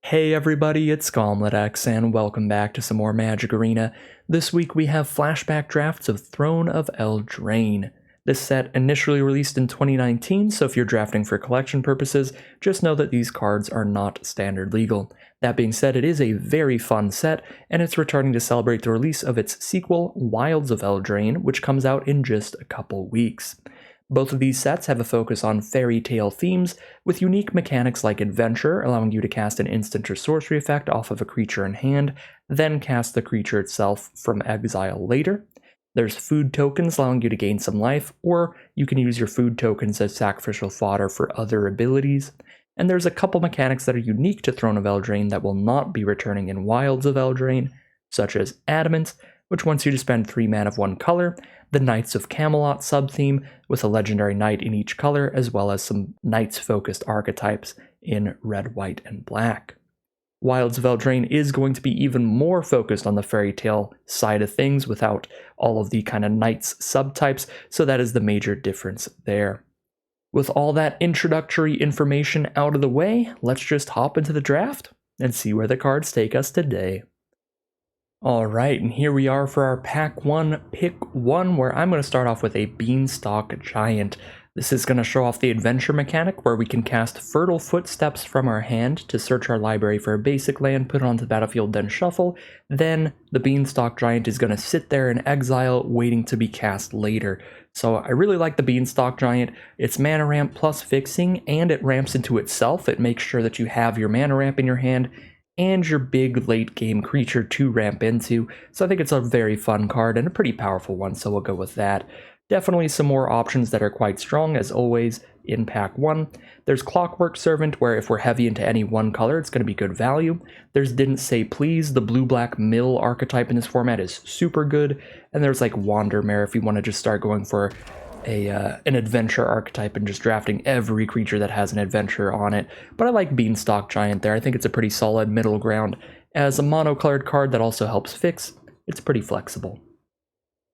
Hey everybody, it's GauntletX, and welcome back to some more Magic Arena. This week we have flashback drafts of Throne of Eldraine. This set initially released in 2019, so if you're drafting for collection purposes, just know that these cards are not standard legal. That being said, it is a very fun set, and it's returning to celebrate the release of its sequel, Wilds of Eldraine, which comes out in just a couple weeks. Both of these sets have a focus on fairy tale themes, with unique mechanics like Adventure, allowing you to cast an instant or sorcery effect off of a creature in hand, then cast the creature itself from exile later. There's food tokens allowing you to gain some life, or you can use your food tokens as sacrificial fodder for other abilities. And there's a couple mechanics that are unique to Throne of Eldraine that will not be returning in Wilds of Eldraine, such as Adamant, which wants you to spend 3 mana of one color, the Knights of Camelot sub-theme with a legendary knight in each color, as well as some Knights-focused archetypes in red, white, and black. Wilds of Eldraine is going to be even more focused on the fairy tale side of things without all of the kind of Knights subtypes, so that is the major difference there. With all that introductory information out of the way, let's just hop into the draft and see where the cards take us today. Alright, and here we are for our pack 1, pick 1, where I'm going to start off with a Beanstalk Giant. This is going to show off the adventure mechanic where we can cast Fertile Footsteps from our hand to search our library for a basic land, put it onto the battlefield, then shuffle. Then the Beanstalk Giant is going to sit there in exile, waiting to be cast later. So I really like the Beanstalk Giant. It's mana ramp plus fixing, and it ramps into itself. It makes sure that you have your mana ramp in your hand and your big late game creature to ramp into, so I think it's a very fun card and a pretty powerful one, so we'll go with that. Definitely some more options that are quite strong, as always, in pack 1. There's Clockwork Servant, where if we're heavy into any one color, it's going to be good value. There's Didn't Say Please, the blue-black mill archetype in this format is super good. And there's like Wandermare if you want to just start going for an adventure archetype and just drafting every creature that has an adventure on it. But I like Beanstalk Giant there. I think it's a pretty solid middle ground. As a monocolored card that also helps fix, it's pretty flexible.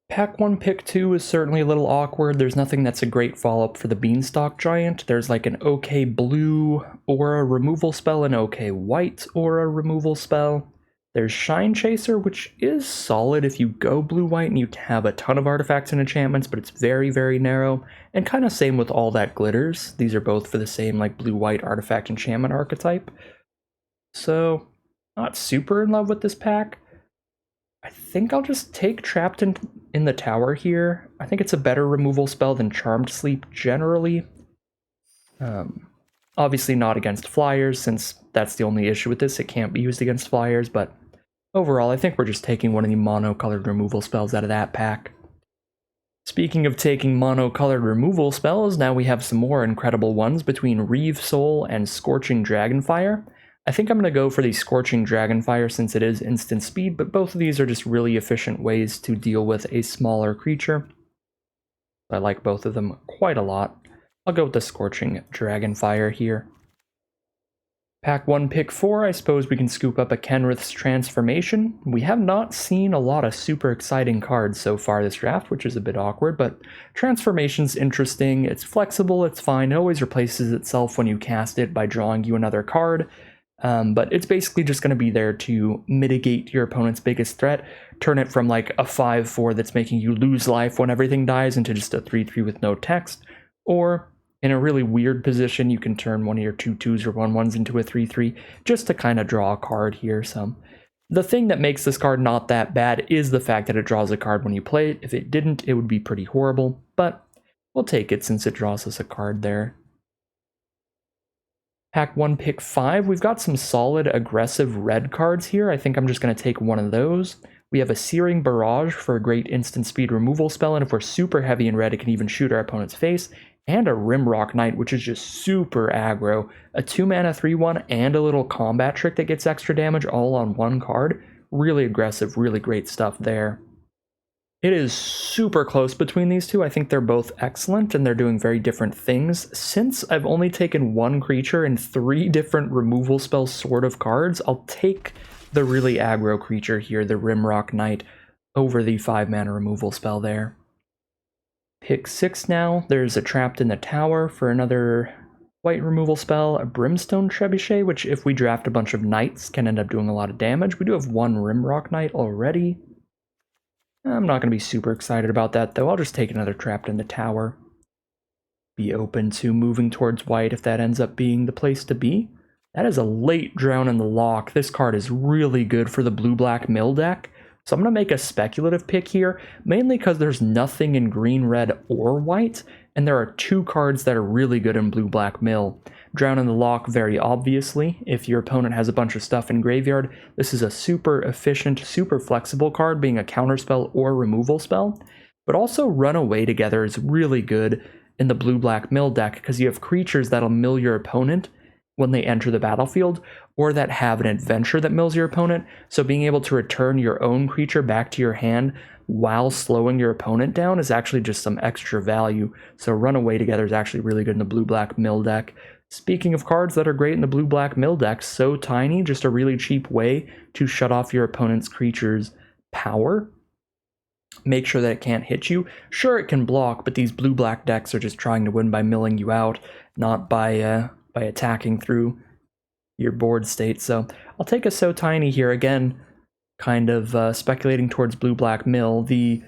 Pack 1, pick 2 is certainly a little awkward. There's nothing that's a great follow-up for the Beanstalk Giant. There's like an OK blue aura removal spell, an OK white aura removal spell. There's Shine Chaser, which is solid if you go blue-white and you have a ton of artifacts and enchantments, but it's very, very narrow. And kind of same with All That Glitters. These are both for the same like blue-white artifact enchantment archetype. So, not super in love with this pack. I think I'll just take Trapped in the Tower here. I think it's a better removal spell than Charmed Sleep generally. Obviously not against flyers, since that's the only issue with this. It can't be used against flyers, but overall, I think we're just taking one of the mono-colored removal spells out of that pack. Speaking of taking mono-colored removal spells, now we have some more incredible ones between Reeve Soul and Scorching Dragonfire. I think I'm going to go for the Scorching Dragonfire since it is instant speed, but both of these are just really efficient ways to deal with a smaller creature. I like both of them quite a lot. I'll go with the Scorching Dragonfire here. Pack 1, pick 4, I suppose we can scoop up a Kenrith's Transformation. We have not seen a lot of super exciting cards so far this draft, which is a bit awkward, but Transformation's interesting, it's flexible, it's fine, it always replaces itself when you cast it by drawing you another card, but it's basically just going to be there to mitigate your opponent's biggest threat, turn it from like a 5/4 that's making you lose life when everything dies into just a 3/3 with no text, or in a really weird position, you can turn one of your 2/2s or 1/1s into a 3/3 just to kind of draw a card here. So the thing that makes this card not that bad is the fact that it draws a card when you play it. If it didn't, it would be pretty horrible, but we'll take it since it draws us a card there. Pack 1, pick 5, we've got some solid aggressive red cards here. I think I'm just going to take one of those. We have a Searing Barrage for a great instant speed removal spell, and if we're super heavy in red, it can even shoot our opponent's face. And a Rimrock Knight, which is just super aggro. A 2-mana 3/1 and a little combat trick that gets extra damage all on one card. Really aggressive, really great stuff there. It is super close between these two. I think they're both excellent and they're doing very different things. Since I've only taken one creature in 3 different removal spell sort of cards, I'll take the really aggro creature here, the Rimrock Knight, over the 5-mana removal spell there. Pick 6 now. There's a Trapped in the Tower for another white removal spell, a Brimstone Trebuchet, which if we draft a bunch of knights can end up doing a lot of damage. We do have one Rimrock Knight already. I'm not going to be super excited about that, though. I'll just take another Trapped in the Tower. Be open to moving towards white if that ends up being the place to be. That is a late Drown in the Loch. This card is really good for the blue-black mill deck. So I'm going to make a speculative pick here, mainly because there's nothing in green, red, or white, and there are two cards that are really good in blue-black mill. Drown in the Loch, very obviously. If your opponent has a bunch of stuff in graveyard, this is a super efficient, super flexible card, being a counterspell or removal spell. But also Run Away Together is really good in the blue-black mill deck, because you have creatures that'll mill your opponent when they enter the battlefield, or that have an adventure that mills your opponent. So being able to return your own creature back to your hand while slowing your opponent down is actually just some extra value. So Run Away Together is actually really good in the blue-black mill deck. Speaking of cards that are great in the blue-black mill deck, So Tiny, just a really cheap way to shut off your opponent's creature's power. Make sure that it can't hit you. Sure, it can block, but these blue-black decks are just trying to win by milling you out, not by attacking through your board state. So I'll take a So Tiny here again, kind of speculating towards blue-black mill. The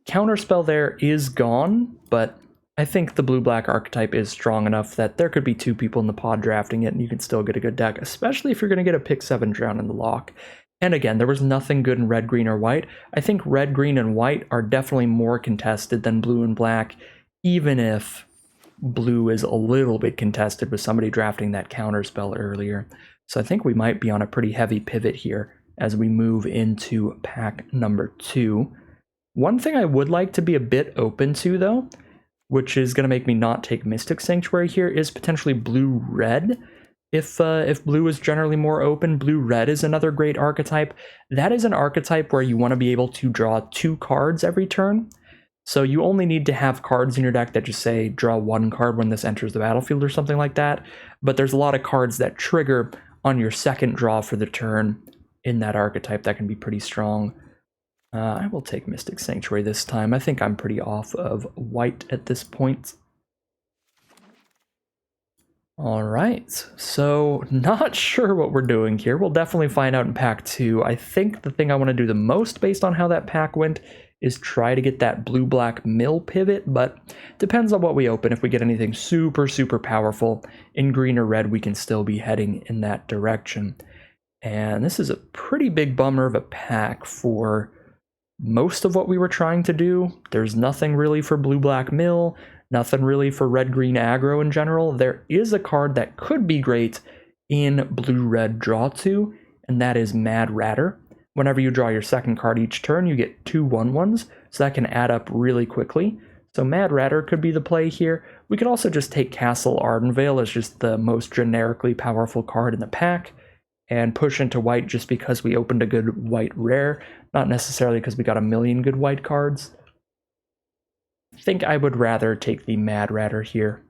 counterspell there is gone, but I think the blue-black archetype is strong enough that there could be two people in the pod drafting it, and you can still get a good deck, especially if you're going to get a pick 7 Drown in the Loch. And again, there was nothing good in red, green, or white. I think red, green, and white are definitely more contested than blue and black, even if blue is a little bit contested with somebody drafting that counterspell earlier. So I think we might be on a pretty heavy pivot here as we move into pack number 2. One thing I would like to be a bit open to, though, which is going to make me not take Mystic Sanctuary here, is potentially blue-red. If blue is generally more open, blue-red is another great archetype. That is an archetype where you want to be able to draw 2 cards every turn. So you only need to have cards in your deck that just say draw 1 card when this enters the battlefield or something like that. But there's a lot of cards that trigger on your second draw for the turn in that archetype that can be pretty strong. I will take Mystic Sanctuary this time. I think I'm pretty off of white at this point. All right, so not sure what we're doing here. We'll definitely find out in pack 2. I think the thing I want to do the most based on how that pack went is try to get that blue-black mill pivot, but depends on what we open. If we get anything super, super powerful in green or red, we can still be heading in that direction. And this is a pretty big bummer of a pack for most of what we were trying to do. There's nothing really for blue-black mill, nothing really for red-green aggro in general. There is a card that could be great in blue-red draw 2, and that is Mad Ratter. Whenever you draw your second card each turn, you get 2 1/1s, so that can add up really quickly. So Mad Ratter could be the play here. We could also just take Castle Ardenvale as just the most generically powerful card in the pack, and push into white just because we opened a good white rare, not necessarily because we got a million good white cards. I think I would rather take the Mad Ratter here.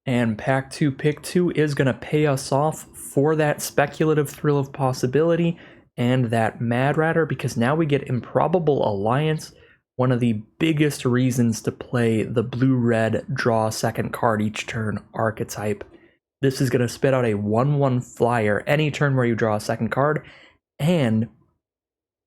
And pack 2 pick 2 is going to pay us off for that speculative Thrill of Possibility and that Mad Ratter, because now we get Improbable Alliance, one of the biggest reasons to play the blue-red draw second card each turn archetype. This is going to spit out a 1/1 flyer any turn where you draw a second card, and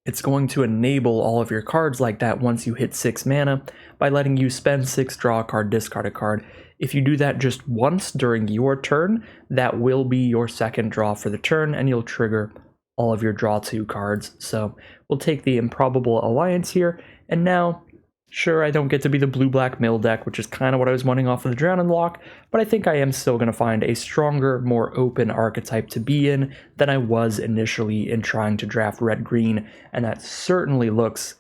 it's going to enable all of your cards like that once you hit 6 mana by letting you spend 6, draw a card, discard a card. If you do that just once during your turn, that will be your second draw for the turn, and you'll trigger all of your draw 2 cards. So we'll take the Improbable Alliance here, and now, sure, I don't get to be the blue-black mill deck, which is kind of what I was wanting off of the Drown in the Loch, but I think I am still going to find a stronger, more open archetype to be in than I was initially in trying to draft red-green, and that certainly looks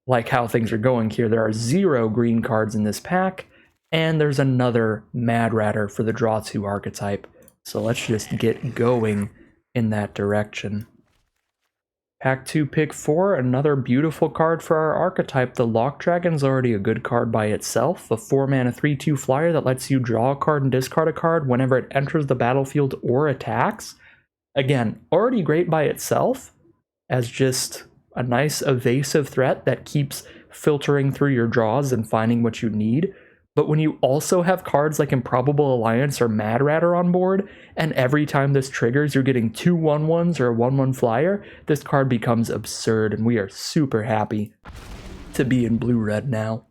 like how things are going here. There are 0 green cards in this pack, and there's another Mad Ratter for the draw 2 archetype, so let's just get going in that direction. Pack 2 pick 4, another beautiful card for our archetype. The Loch Dragon's already a good card by itself, a 4-mana 3/2 flyer that lets you draw a card and discard a card whenever it enters the battlefield or attacks. Again, already great by itself as just a nice evasive threat that keeps filtering through your draws and finding what you need. But when you also have cards like Improbable Alliance or Mad Ratter on board, and every time this triggers you're getting 2 1/1s or a 1/1 flyer, this card becomes absurd, and we are super happy to be in blue-red now.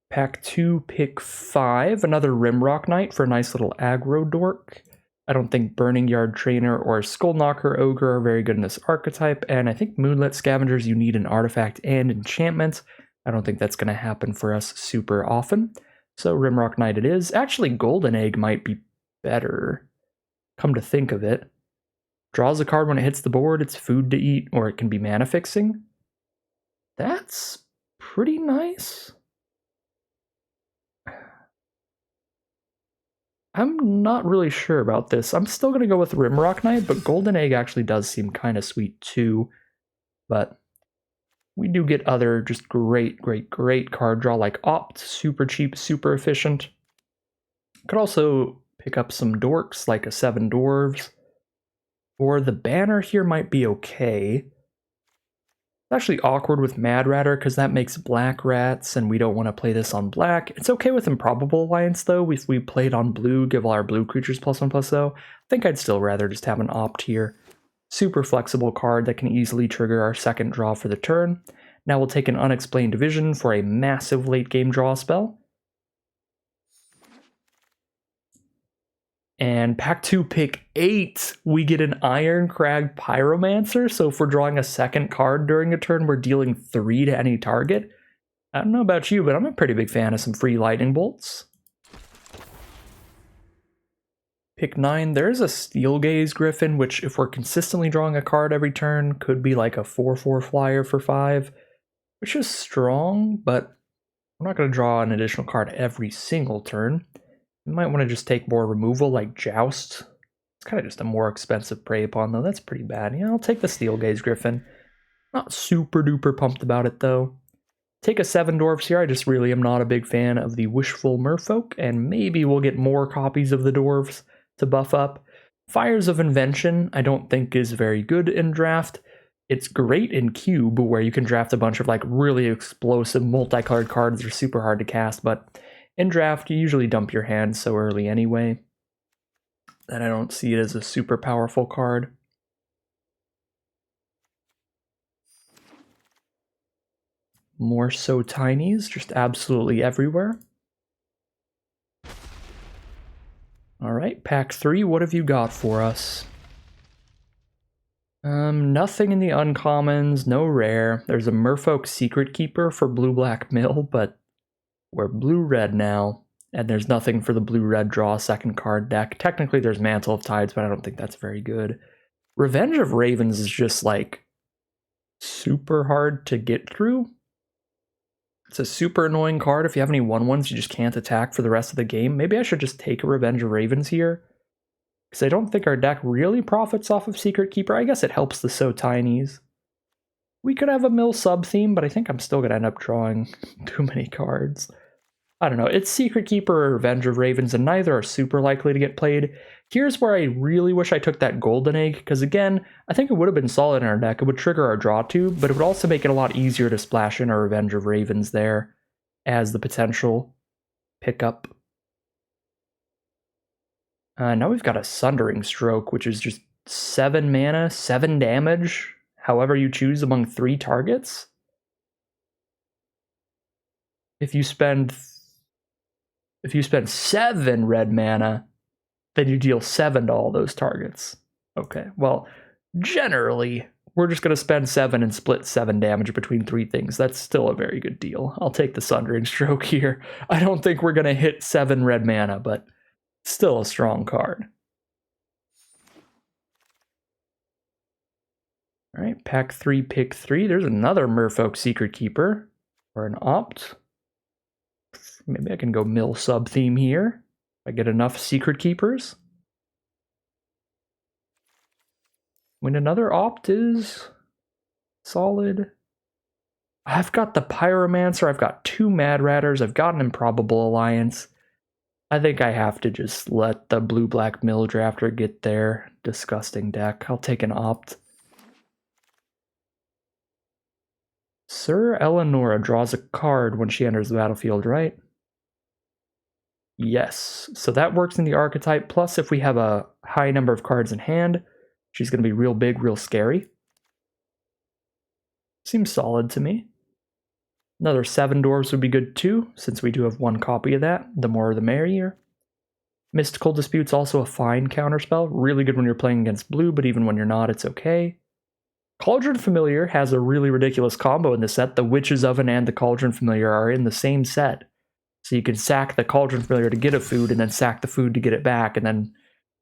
Pack 2, pick 5, another Rimrock Knight for a nice little aggro dork. I don't think Burning Yard Trainer or Skullknocker Ogre are very good in this archetype, and I think Moonlit Scavengers you need an artifact and enchantment. I don't think that's going to happen for us super often. So Rimrock Knight it is. Actually, Golden Egg might be better, come to think of it. Draws a card when it hits the board, it's food to eat, or it can be mana fixing. That's pretty nice. I'm not really sure about this. I'm still going to go with Rimrock Knight, but Golden Egg actually does seem kind of sweet too. But we do get other just great card draw like Opt, super cheap, super efficient. Could also pick up some dorks like a 7 Dwarves. Or the banner here might be okay. It's actually awkward with Mad Ratter because that makes black rats and we don't want to play this on black. It's okay with Improbable Alliance though. If we played on blue, give all our blue creatures +1/+0. I think I'd still rather just have an Opt here. Super flexible card that can easily trigger our second draw for the turn. Now we'll take an Unexplained Division for a massive late game draw spell. And pack 2, pick 8, we get an Ironcrag Pyromancer. So if we're drawing a second card during a turn, we're dealing 3 to any target. I don't know about you, but I'm a pretty big fan of some free lightning bolts. Pick 9, there's a Steelgaze Griffin, which if we're consistently drawing a card every turn, could be like a 4/4 flyer for 5, which is strong, but we're not going to draw an additional card every single turn. You might want to just take more removal like Joust. It's kind of just a more expensive prey upon though. That's pretty bad. Yeah, I'll take the Steelgaze Griffin. Not super duper pumped about it though. Take a 7 Dwarfs here. I just really am not a big fan of the Wishful Merfolk, and maybe we'll get more copies of the Dwarves to buff up. Fires of Invention I don't think is very good in draft. It's great in Cube where you can draft a bunch of like really explosive multicolored cards that are super hard to cast, but in draft, you usually dump your hand so early anyway that I don't see it as a super powerful card. More So Tinies, just absolutely everywhere. Alright, pack 3, what have you got for us? Nothing in the uncommons, no rare. There's a Merfolk Secret Keeper for blue-black mill, but we're blue-red now, and there's nothing for the blue-red draw second card deck. Technically there's Mantle of Tides, but I don't think that's very good. Revenge of Ravens is just like super hard to get through. It's a super annoying card. If you have any 1/1s, you just can't attack for the rest of the game. Maybe I should just take a Revenge of Ravens here, because I don't think our deck really profits off of Secret Keeper. I guess it helps the So Tinies. We could have a mill sub-theme, but I think I'm still going to end up drawing too many cards. I don't know, it's Secret Keeper or Revenge of Ravens, and neither are super likely to get played. Here's where I really wish I took that Golden Egg, because again, I think it would have been solid in our deck. It would trigger our draw tube, but it would also make it a lot easier to splash in our Revenge of Ravens there as the potential pickup. Now we've got a Sundering Stroke, which is just 7 mana, 7 damage, however you choose among 3 targets. If you spend 7 red mana, then you deal 7 to all those targets. Okay, well, generally, we're just going to spend 7 and split 7 damage between 3 things. That's still a very good deal. I'll take the Sundering Stroke here. I don't think we're going to hit 7 red mana, but still a strong card. All right, pack 3, pick 3. There's another Merfolk Secret Keeper, or an Opt. Maybe I can go mill sub theme here. If I get enough Secret Keepers. When another Opt is solid. I've got the Pyromancer, I've got 2 Mad Ratters, I've got an Improbable Alliance. I think I have to just let the blue-black mill drafter get their disgusting deck. I'll take an Opt. Sir Eleonora draws a card when she enters the battlefield, right? Yes, so that works in the archetype. Plus, if we have a high number of cards in hand, she's going to be real big, real scary. Seems solid to me. Another 7 dwarves would be good too, since we do have 1 copy of that. The more the merrier. Mystical Dispute's also a fine counterspell. Really good when you're playing against blue, but even when you're not, it's okay. Cauldron Familiar has a really ridiculous combo in the set. The Witch's Oven and the Cauldron Familiar are in the same set. So you can sack the Cauldron Familiar to get a food, and then sack the food to get it back, and then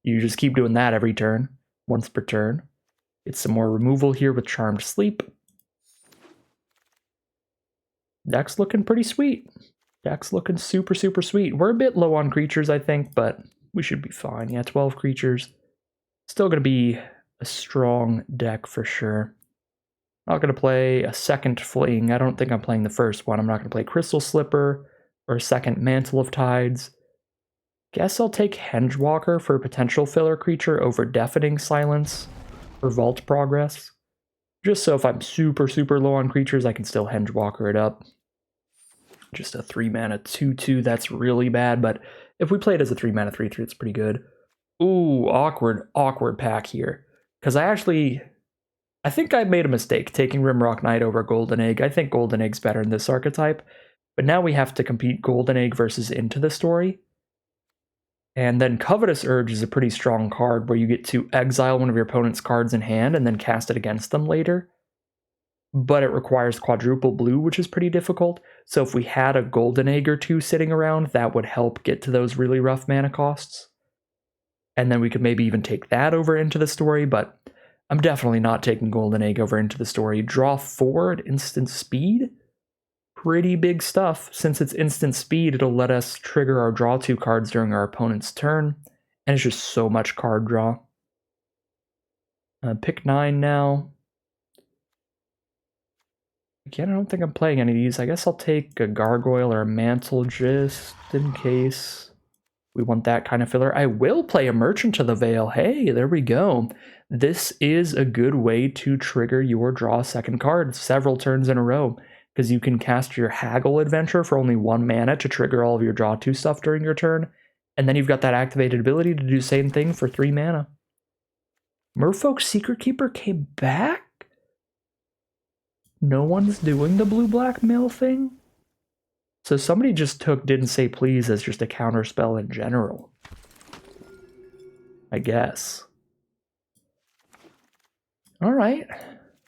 you just keep doing that every turn, once per turn. Get some more removal here with Charmed Sleep. Deck's looking pretty sweet. Deck's looking super, super sweet. We're a bit low on creatures, I think, but we should be fine. Yeah, 12 creatures. Still going to be a strong deck for sure. Not going to play a second Fling. I don't think I'm playing the first one. I'm not going to play Crystal Slipper or a second Mantle of Tides. Guess I'll take Hengewalker for a potential filler creature over Deafening Silence for Vault Progress. Just so if I'm super, super low on creatures, I can still Hengewalker it up. Just a 3-mana 2/2, that's really bad, but if we play it as a 3-mana 3/3, it's pretty good. Ooh, awkward pack here. Because I think I made a mistake taking Rimrock Knight over Golden Egg. I think Golden Egg's better in this archetype. But now we have to compete Golden Egg versus Into the Story. And then Covetous Urge is a pretty strong card where you get to exile one of your opponent's cards in hand and then cast it against them later. But it requires quadruple blue, which is pretty difficult. So if we had a Golden Egg or 2 sitting around, that would help get to those really rough mana costs. And then we could maybe even take that over Into the Story, but I'm definitely not taking Golden Egg over Into the Story. Draw 4 at instant speed? Pretty big stuff. Since it's instant speed, it'll let us trigger our draw 2 cards during our opponent's turn, and it's just so much card draw. Pick 9 now. Again, I don't think I'm playing any of these. I guess I'll take a Gargoyle or a Mantle just in case we want that kind of filler. I will play a Merchant of the Veil. Hey, there we go. This is a good way to trigger your draw second card several turns in a row, because you can cast your Haggle Adventure for only 1 mana to trigger all of your draw 2 stuff during your turn, and then you've got that activated ability to do the same thing for 3 mana. Merfolk's Secret Keeper came back? No one's doing the blue-black mill thing? So somebody just took Didn't Say Please as just a counterspell in general. I guess. Alright.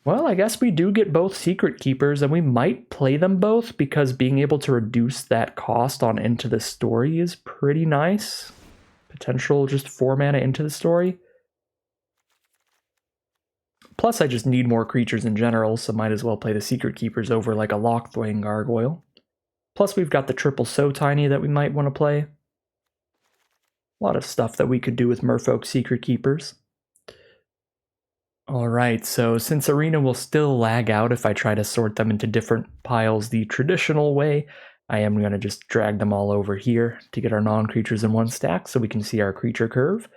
Well, I guess we do get both Secret Keepers, and we might play them both because being able to reduce that cost on Into the Story is pretty nice. Potential just 4 mana Into the Story. Plus, I just need more creatures in general, so might as well play the Secret Keepers over like a Lockthwain Gargoyle. Plus, we've got the triple So Tiny that we might want to play. A lot of stuff that we could do with Merfolk Secret Keepers. Alright, so since Arena will still lag out if I try to sort them into different piles the traditional way, I am going to just drag them all over here to get our non-creatures in one stack so we can see our creature curve.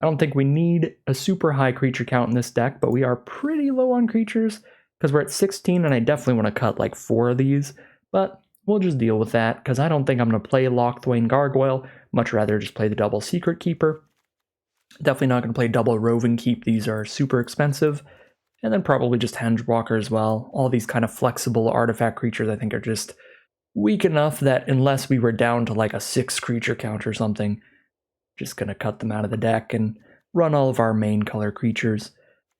I don't think we need a super high creature count in this deck, but we are pretty low on creatures because we're at 16 and I definitely want to cut like 4 of these, but we'll just deal with that because I don't think I'm going to play Lockthwain Gargoyle, much rather just play the double Secret Keeper. Definitely not going to play double Roving Keep, these are super expensive, and then probably just Hengewalker as well. All these kind of flexible artifact creatures I think are just weak enough that unless we were down to like a 6 creature count or something, just going to cut them out of the deck and run all of our main color creatures.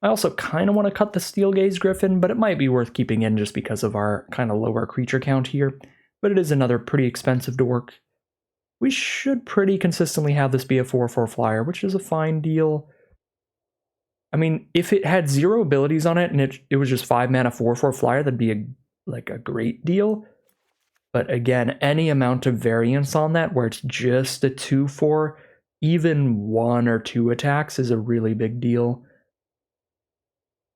I also kind of want to cut the Steelgaze Griffin, but it might be worth keeping in just because of our kind of lower creature count here. But it is another pretty expensive dork. We should pretty consistently have this be a 4/4 flyer, which is a fine deal. I mean, if it had 0 abilities on it and it was just 5 mana 4/4 flyer, that'd be a great deal. But again, any amount of variance on that where it's just a 2/4, even 1 or 2 attacks is a really big deal.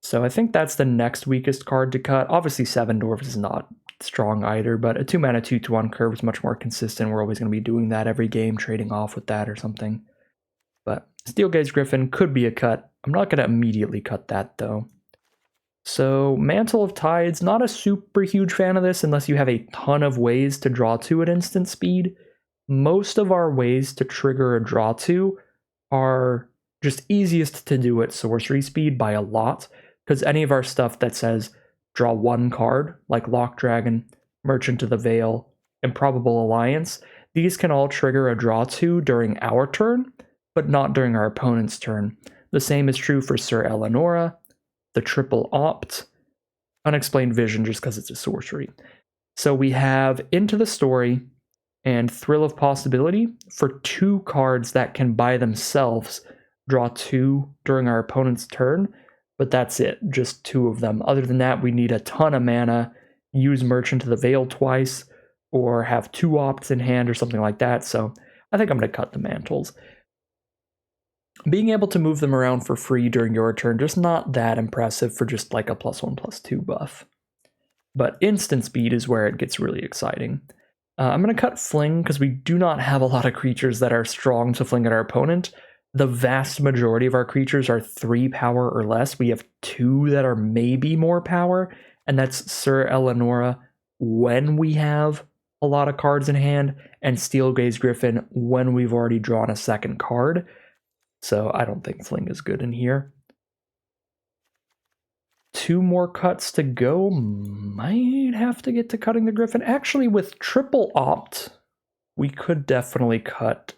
So I think that's the next weakest card to cut. Obviously 7 Dwarfs is not strong either, but a 2 mana 2/1 curve is much more consistent. We're always going to be doing that every game, trading off with that or something. But Steelgaze Griffin could be a cut. I'm not going to immediately cut that though. So Mantle of Tides, not a super huge fan of this unless you have a ton of ways to draw 2 at instant speed. most of our ways to trigger a draw to are just easiest to do at sorcery speed by a lot, because any of our stuff that says draw one card, like Lock Dragon, Merchant of the Veil, Improbable Alliance, these can all trigger a draw to during our turn, but not during our opponent's turn. The same is true for Sir Eleonora, the Triple Opt, Unexplained Vision just because it's a sorcery. So we have Into the Story and Thrill of Possibility for 2 cards that can by themselves draw 2 during our opponent's turn, but that's it, just 2 of them. Other than that, we need a ton of mana, use Merchant of the Veil twice, or have 2 opts in hand or something like that, so I think I'm going to cut the mantles. Being able to move them around for free during your turn, just not that impressive for just like a +1/+2 buff. But instant speed is where it gets really exciting. I'm going to cut Fling because we do not have a lot of creatures that are strong to fling at our opponent. The vast majority of our creatures are 3 power or less. We have 2 that are maybe more power, and that's Sir Eleonora when we have a lot of cards in hand, and Steelgaze Griffin when we've already drawn a second card. So I don't think Fling is good in here. 2 more cuts to go. Might have to get to cutting the Griffin. Actually, with Triple Opt, we could definitely cut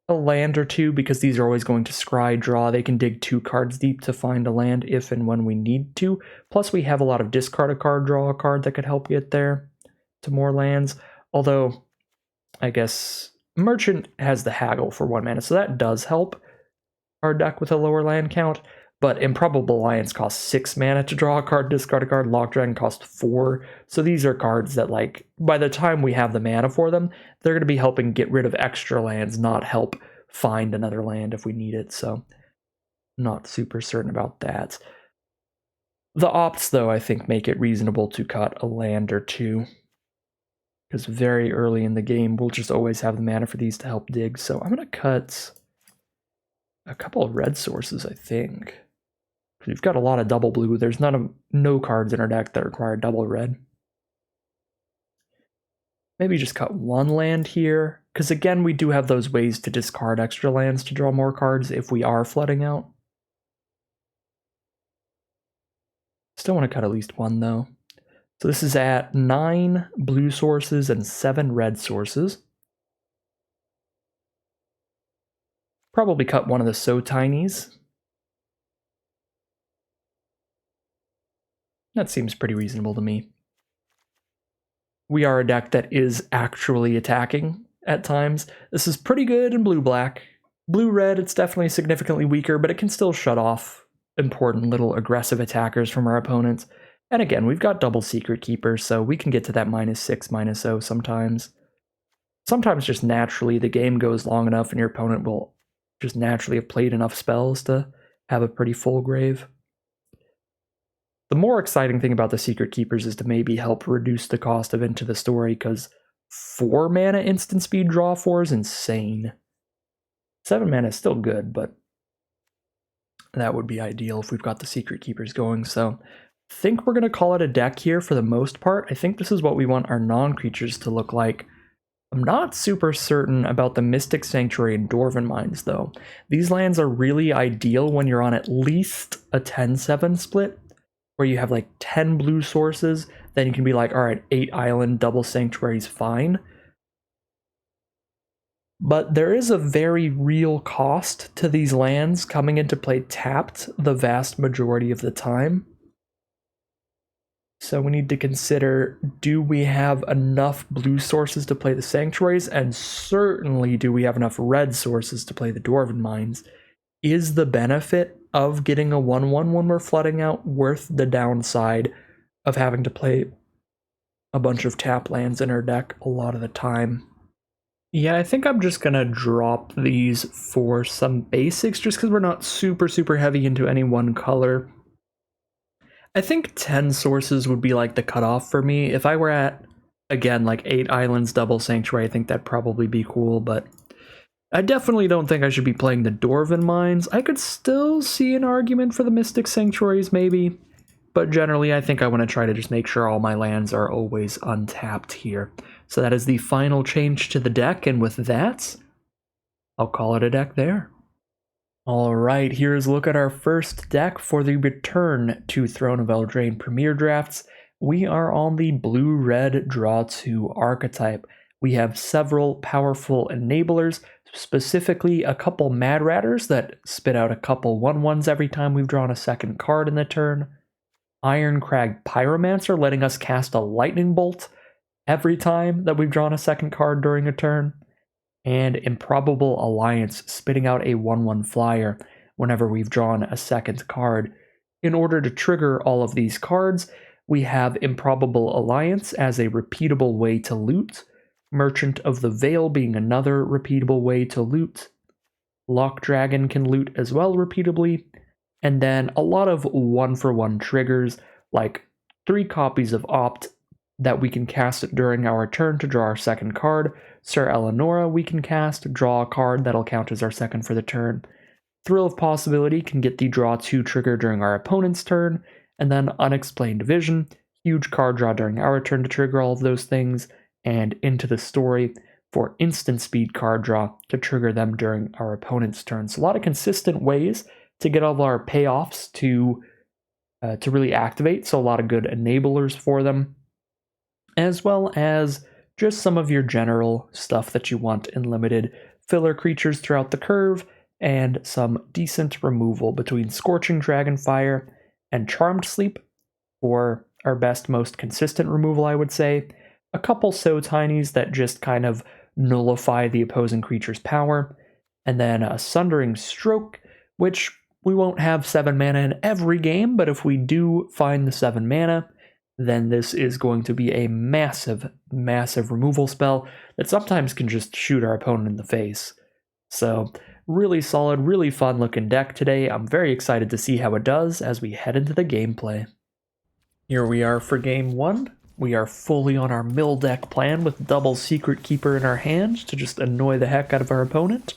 a land or 2 because these are always going to scry draw. They can dig 2 cards deep to find a land if and when we need to. Plus, we have a lot of discard a card, draw a card that could help get there to more lands. Although, I guess Merchant has the haggle for 1 mana, so that does help our deck with a lower land count. But Improbable Alliance costs 6 mana to draw a card, discard a card. Lock Dragon costs 4. So these are cards that, like, by the time we have the mana for them, they're going to be helping get rid of extra lands, not help find another land if we need it. So not super certain about that. The opts, though, I think make it reasonable to cut a land or 2. Because very early in the game, we'll just always have the mana for these to help dig. So I'm going to cut a couple of red sources, I think. We've got a lot of double blue. There's no cards in our deck that require double red. Maybe just cut 1 land here, because again, we do have those ways to discard extra lands to draw more cards if we are flooding out. Still want to cut at least 1 though. So this is at 9 blue sources and 7 red sources. Probably cut 1 of the So Tinies. That seems pretty reasonable to me. We are a deck that is actually attacking at times. This is pretty good in blue-black. Blue-red, it's definitely significantly weaker, but it can still shut off important little aggressive attackers from our opponents. And again, we've got double Secret Keepers, so we can get to that -6, -0 sometimes. Sometimes just naturally the game goes long enough and your opponent will just naturally have played enough spells to have a pretty full grave. The more exciting thing about the Secret Keepers is to maybe help reduce the cost of Into the Story, because 4 mana instant speed draw 4 is insane. 7 mana is still good, but that would be ideal if we've got the Secret Keepers going. So I think we're going to call it a deck here for the most part. I think this is what we want our non-creatures to look like. I'm not super certain about the Mystic Sanctuary and Dwarven Mines, though. These lands are really ideal when you're on at least a 10-7 split, where you have like 10 blue sources, then you can be like, all right, 8 island, double sanctuaries, fine. But there is a very real cost to these lands coming into play tapped the vast majority of the time. So we need to consider, do we have enough blue sources to play the sanctuaries? And certainly do we have enough red sources to play the Dwarven Mines? Is the benefit of getting a 1/1 when we're flooding out worth the downside of having to play a bunch of tap lands in our deck a lot of the time? Yeah, I think I'm just gonna drop these for some basics just because we're not super heavy into any one color. I think 10 sources would be like the cutoff for me. If I were at, again, like 8 islands, double sanctuary, I think that'd probably be cool, but I definitely don't think I should be playing the Dwarven Mines. I could still see an argument for the Mystic Sanctuaries, maybe, but generally I think I want to try to just make sure all my lands are always untapped here. So that is the final change to the deck, and with that, I'll call it a deck there. Alright, here's a look at our first deck for the return to Throne of Eldraine Premier Drafts. We are on the blue-red draw 2 archetype. We have several powerful enablers, specifically a couple Mad Ratters that spit out a couple 1/1s every time we've drawn a second card in the turn. Ironcrag Pyromancer letting us cast a Lightning Bolt every time that we've drawn a second card during a turn. And Improbable Alliance spitting out a 1/1 flyer whenever we've drawn a second card. In order to trigger all of these cards, we have Improbable Alliance as a repeatable way to loot, Merchant of the Veil being another repeatable way to loot, Lock Dragon can loot as well repeatably, and then a lot of 1-for-1 triggers like 3 copies of Opt that we can cast during our turn to draw our second card. Sir Eleonora we can cast, draw a card that'll count as our second for the turn. Thrill of Possibility can get the draw 2 trigger during our opponent's turn, and then Unexplained Vision, huge card draw during our turn to trigger all of those things, and Into the Story for instant speed card draw to trigger them during our opponent's turn. So a lot of consistent ways to get all of our payoffs to really activate, so a lot of good enablers for them, as well as just some of your general stuff that you want in limited, filler creatures throughout the curve, and some decent removal between Scorching Dragonfire and Charmed Sleep for our best, most consistent removal, I would say. A couple So Tinies that just kind of nullify the opposing creature's power, and then a Sundering Stroke, which we won't have 7 mana in every game, but if we do find the 7 mana, then this is going to be a massive, massive removal spell that sometimes can just shoot our opponent in the face. So, really solid, really fun looking deck today. I'm very excited to see how it does as we head into the gameplay. Here we are for game 1. We are fully on our mill deck plan with double Secret Keeper in our hand to just annoy the heck out of our opponent.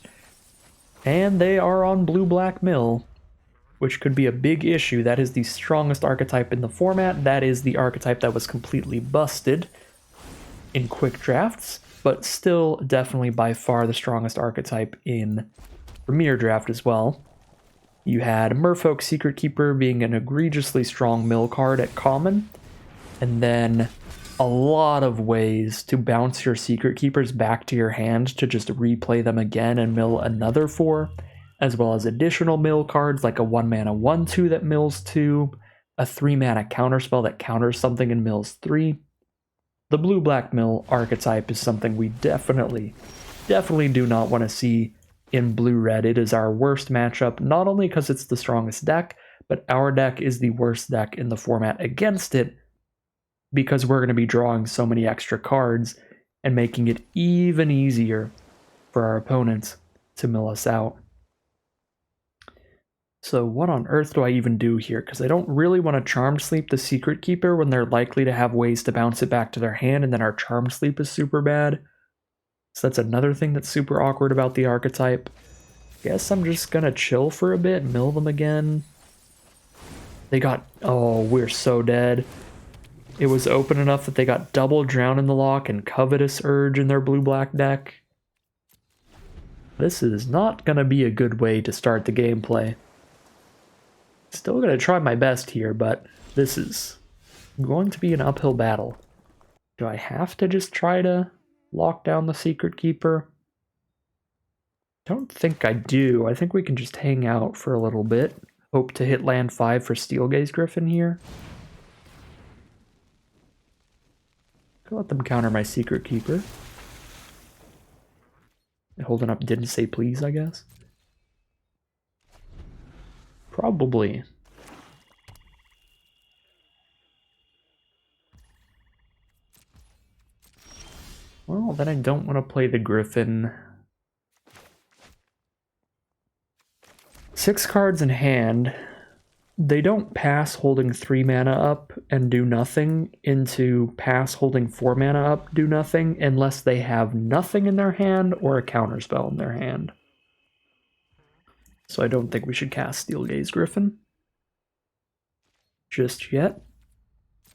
And they are on blue-black mill, which could be a big issue. That is the strongest archetype in the format. That is the archetype that was completely busted in quick drafts, but still definitely by far the strongest archetype in Premier Draft as well. You had Merfolk Secret Keeper being an egregiously strong mill card at common, and then a lot of ways to bounce your Secret Keepers back to your hand to just replay them again and mill another 4, as well as additional mill cards like a 1-mana 1/2 that mills 2, a 3-mana counterspell that counters something and mills 3. The blue-black mill archetype is something we definitely do not want to see in blue-red. It is our worst matchup, not only because it's the strongest deck, but our deck is the worst deck in the format against it, because we're going to be drawing so many extra cards and making it even easier for our opponents to mill us out. So what on earth do I even do here? Because I don't really want to Charmed Sleep the Secret Keeper when they're likely to have ways to bounce it back to their hand, and then our Charmed Sleep is super bad. So that's another thing that's super awkward about the archetype. Guess I'm just going to chill for a bit, mill them again. They got... oh, we're so dead. It was open enough that they got double Drown in the Lock and Covetous Urge in their blue-black deck. This is not going to be a good way to start the gameplay. Still going to try my best here, but this is going to be an uphill battle. Do I have to just try to lock down the Secret Keeper? Don't think I do. I think we can just hang out for a little bit. Hope to hit land 5 for Steelgaze Griffin here. Could let them counter my Secret Keeper. Holding up didn't say please, I guess. Probably. Well, then I don't want to play the Griffin. 6 cards in hand. They don't pass holding 3 mana up and do nothing into pass holding 4 mana up, do nothing, unless they have nothing in their hand or a counterspell in their hand. So I don't think we should cast Steelgaze Griffin just yet.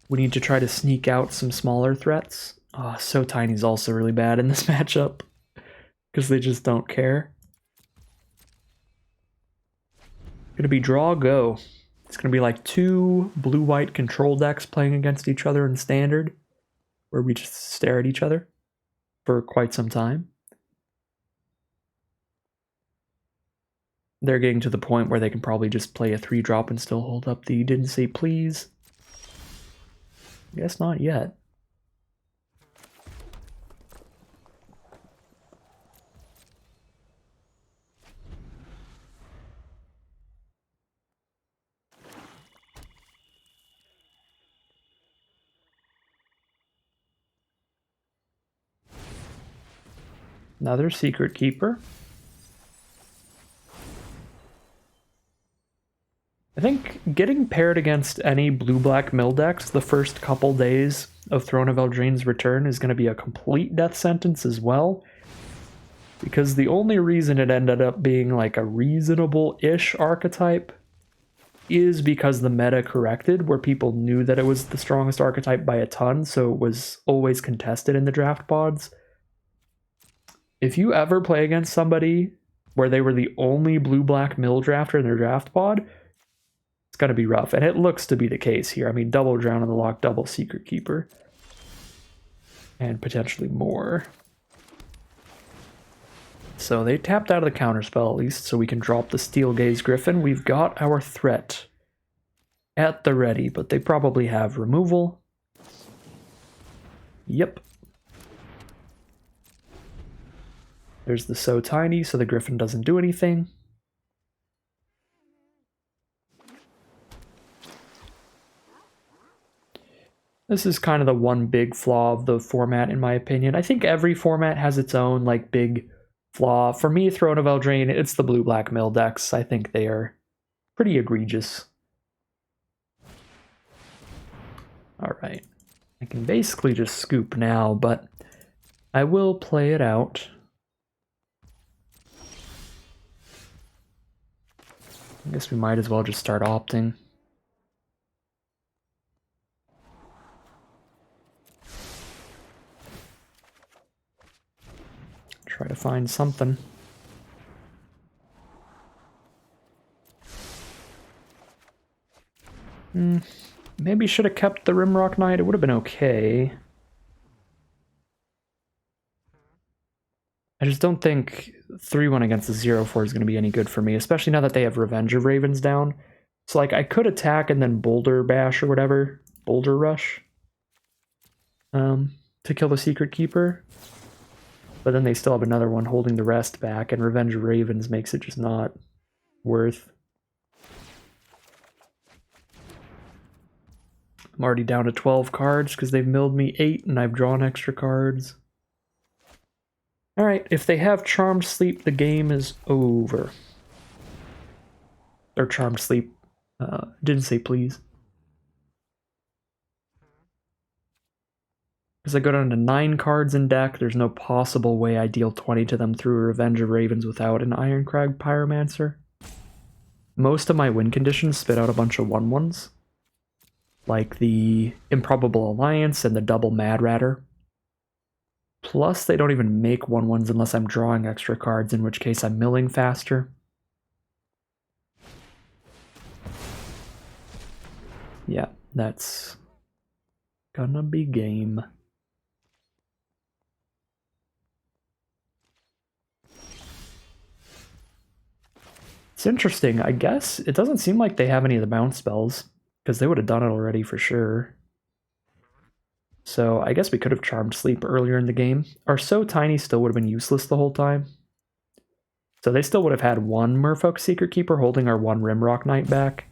We need to try to sneak out some smaller threats Oh, So Tiny's also really bad in this matchup because they just don't care. Gonna be draw, go. It's gonna be like two blue-white control decks playing against each other in standard, where we just stare at each other for quite some time. They're getting to the point where they can probably just play a 3-drop and still hold up the didn't say please. Guess not yet. Another Secret Keeper. I think getting paired against any blue-black mill decks the first couple days of Throne of Eldraine's return is going to be a complete death sentence as well. Because the only reason it ended up being like a reasonable-ish archetype is because the meta corrected, where people knew that it was the strongest archetype by a ton, so it was always contested in the draft pods. If you ever play against somebody where they were the only blue-black mill drafter in their draft pod, it's going to be rough. And it looks to be the case here. I mean, double Drown in the Lock, double Secret Keeper. And potentially more. So they tapped out of the counterspell at least, so we can drop the Steel Gaze Griffin. We've got our threat at the ready, but they probably have removal. Yep. There's the So Tiny, so the Griffin doesn't do anything. This is kind of the one big flaw of the format, in my opinion. I think every format has its own, like, big flaw. For me, Throne of Eldraine, it's the blue-black mill decks. I think they are pretty egregious. Alright. I can basically just scoop now, but I will play it out. I guess we might as well just start opting. Try to find something. Maybe should have kept the Rimrock Knight. It would have been okay. I just don't think 3-1 against the 0-4 is going to be any good for me, especially now that they have Revenge of Ravens down. So, like, I could attack and then Boulder Bash or whatever. Boulder Rush. To kill the Secret Keeper. But then they still have another one holding the rest back, and Revenge of Ravens makes it just not worth. I'm already down to 12 cards because they've milled me 8 and I've drawn extra cards. Alright, if they have Charmed Sleep, the game is over. Or Charmed Sleep. Didn't say please. Because I go down to 9 cards in deck, there's no possible way I deal 20 to them through a Revenge of Ravens without an Ironcrag Pyromancer. Most of my win conditions spit out a bunch of 1/1s. Like the Improbable Alliance and the double Mad Ratter. Plus, they don't even make 1/1s unless I'm drawing extra cards, in which case I'm milling faster. Yeah, that's gonna be game. It's interesting, I guess. It doesn't seem like they have any of the bounce spells, because they would have done it already for sure. So I guess we could have Charmed Sleep earlier in the game. Our So Tiny still would have been useless the whole time. So they still would have had one Merfolk Secret Keeper holding our one Rimrock Knight back.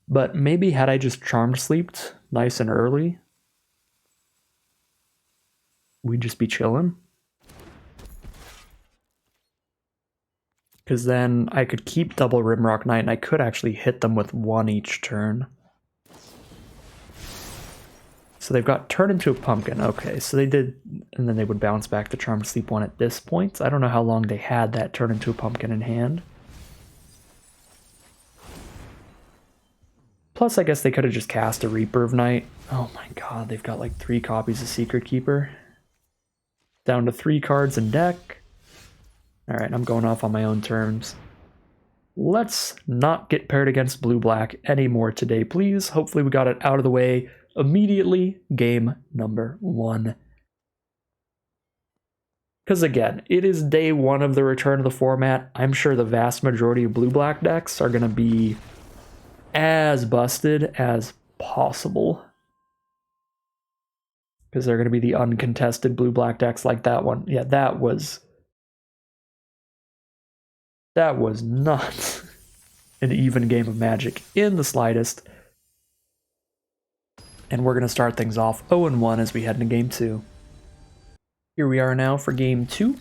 But maybe had I just Charmed Sleeped nice and early, we'd just be chilling. Because then I could keep double Rimrock Knight and I could actually hit them with 1 each turn. So they've got Turn into a Pumpkin. Okay, so they did, and then they would bounce back to Charmed Sleep 1 at this point. I don't know how long they had that Turn into a Pumpkin in hand. Plus, I guess they could have just cast a Reaper of Night. Oh my god, they've got like 3 copies of Secret Keeper. Down to 3 cards in deck. Alright, I'm going off on my own terms. Let's not get paired against blue-black anymore today, please. Hopefully we got it out of the way immediately. Game number 1. Because again, it is day 1 of the return of the format. I'm sure the vast majority of blue-black decks are going to be as busted as possible. Because they're going to be the uncontested blue-black decks like that one. Yeah, that was not an even game of Magic in the slightest. And we're going to start things off 0-1 as we head into game 2. Here we are now for game 2.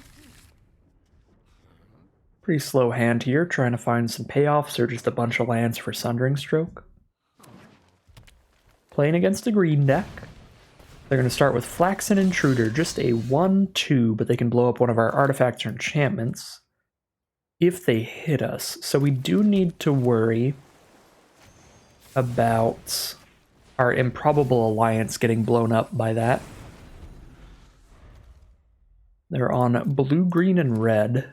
Pretty slow hand here, trying to find some payoffs or just a bunch of lands for Sundering Stroke. Playing against a green deck. They're going to start with Flaxen Intruder, just a 1/2, but they can blow up one of our artifacts or enchantments if they hit us. So we do need to worry about our Improbable Alliance getting blown up by that. They're on blue, green, and red.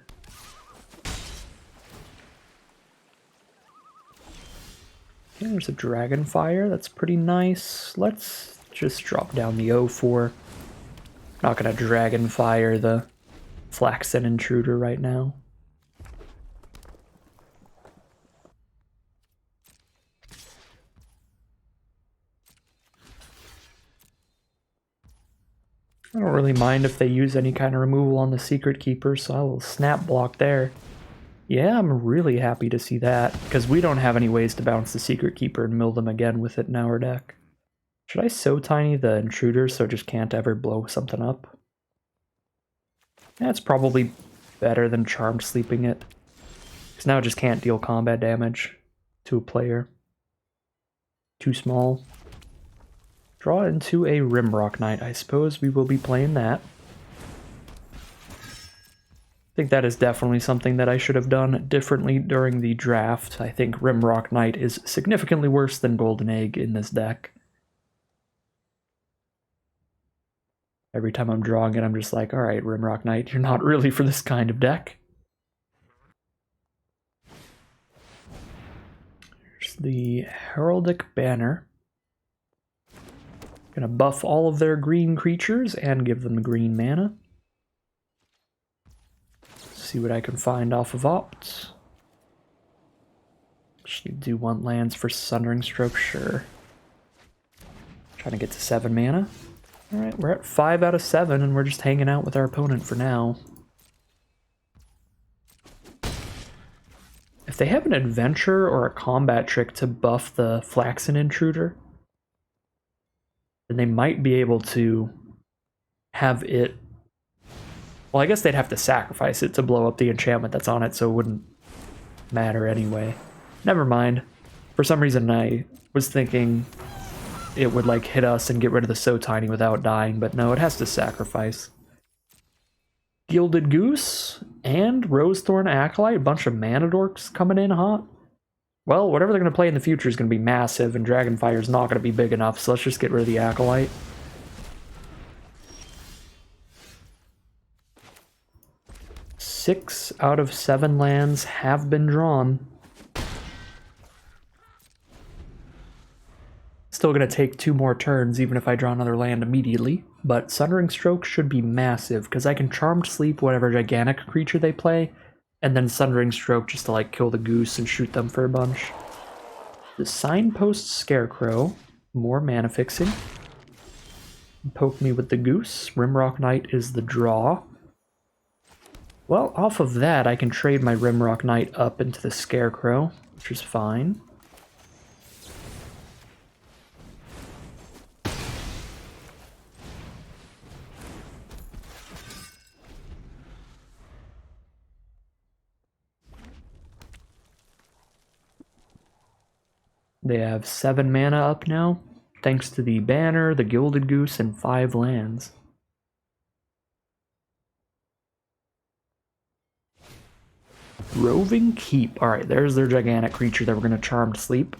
Okay, there's a Dragonfire. That's pretty nice. Let's just drop down the 0-4. Not going to Dragonfire the Flaxen Intruder right now. I don't really mind if they use any kind of removal on the Secret Keeper, so I will snap block there. Yeah, I'm really happy to see that, because we don't have any ways to bounce the Secret Keeper and mill them again with it in our deck. Should I so tiny the Intruder so it just can't ever blow something up? That's probably better than Charmed Sleeping it, because now it just can't deal combat damage to a player. Too small. Draw into a Rimrock Knight. I suppose we will be playing that. I think that is definitely something that I should have done differently during the draft. I think Rimrock Knight is significantly worse than Golden Egg in this deck. Every time I'm drawing it, I'm just like, alright, Rimrock Knight, you're not really for this kind of deck. Here's the Heraldic Banner. Gonna buff all of their green creatures and give them green mana. See what I can find off of Opt. Actually, do want lands for Sundering Stroke, sure. Trying to get to 7 mana. Alright, we're at 5 out of 7, and we're just hanging out with our opponent for now. If they have an adventure or a combat trick to buff the Flaxen Intruder, then they might be able to have it... Well, I guess they'd have to sacrifice it to blow up the enchantment that's on it, so it wouldn't matter anyway. Never mind. For some reason, I was thinking it would, like, hit us and get rid of the So Tiny without dying, but no, it has to sacrifice. Gilded Goose and Rosethorn Acolyte, a bunch of mana dorks coming in hot. Well, whatever they're going to play in the future is going to be massive, and Dragonfire is not going to be big enough, so let's just get rid of the Acolyte. Six out of 7 lands have been drawn. Still going to take 2 more turns, even if I draw another land immediately, but Sundering Stroke should be massive, because I can Charmed Sleep whatever gigantic creature they play, and then Sundering Stroke just to, like, kill the goose and shoot them for a bunch. The Signpost Scarecrow, more mana fixing. Poke me with the goose. Rimrock Knight is the draw. Well, off of that, I can trade my Rimrock Knight up into the Scarecrow, which is fine. They have 7 mana up now, thanks to the Banner, the Gilded Goose, and 5 lands. Roving Keep. Alright, there's their gigantic creature that we're going to Charmed Sleep.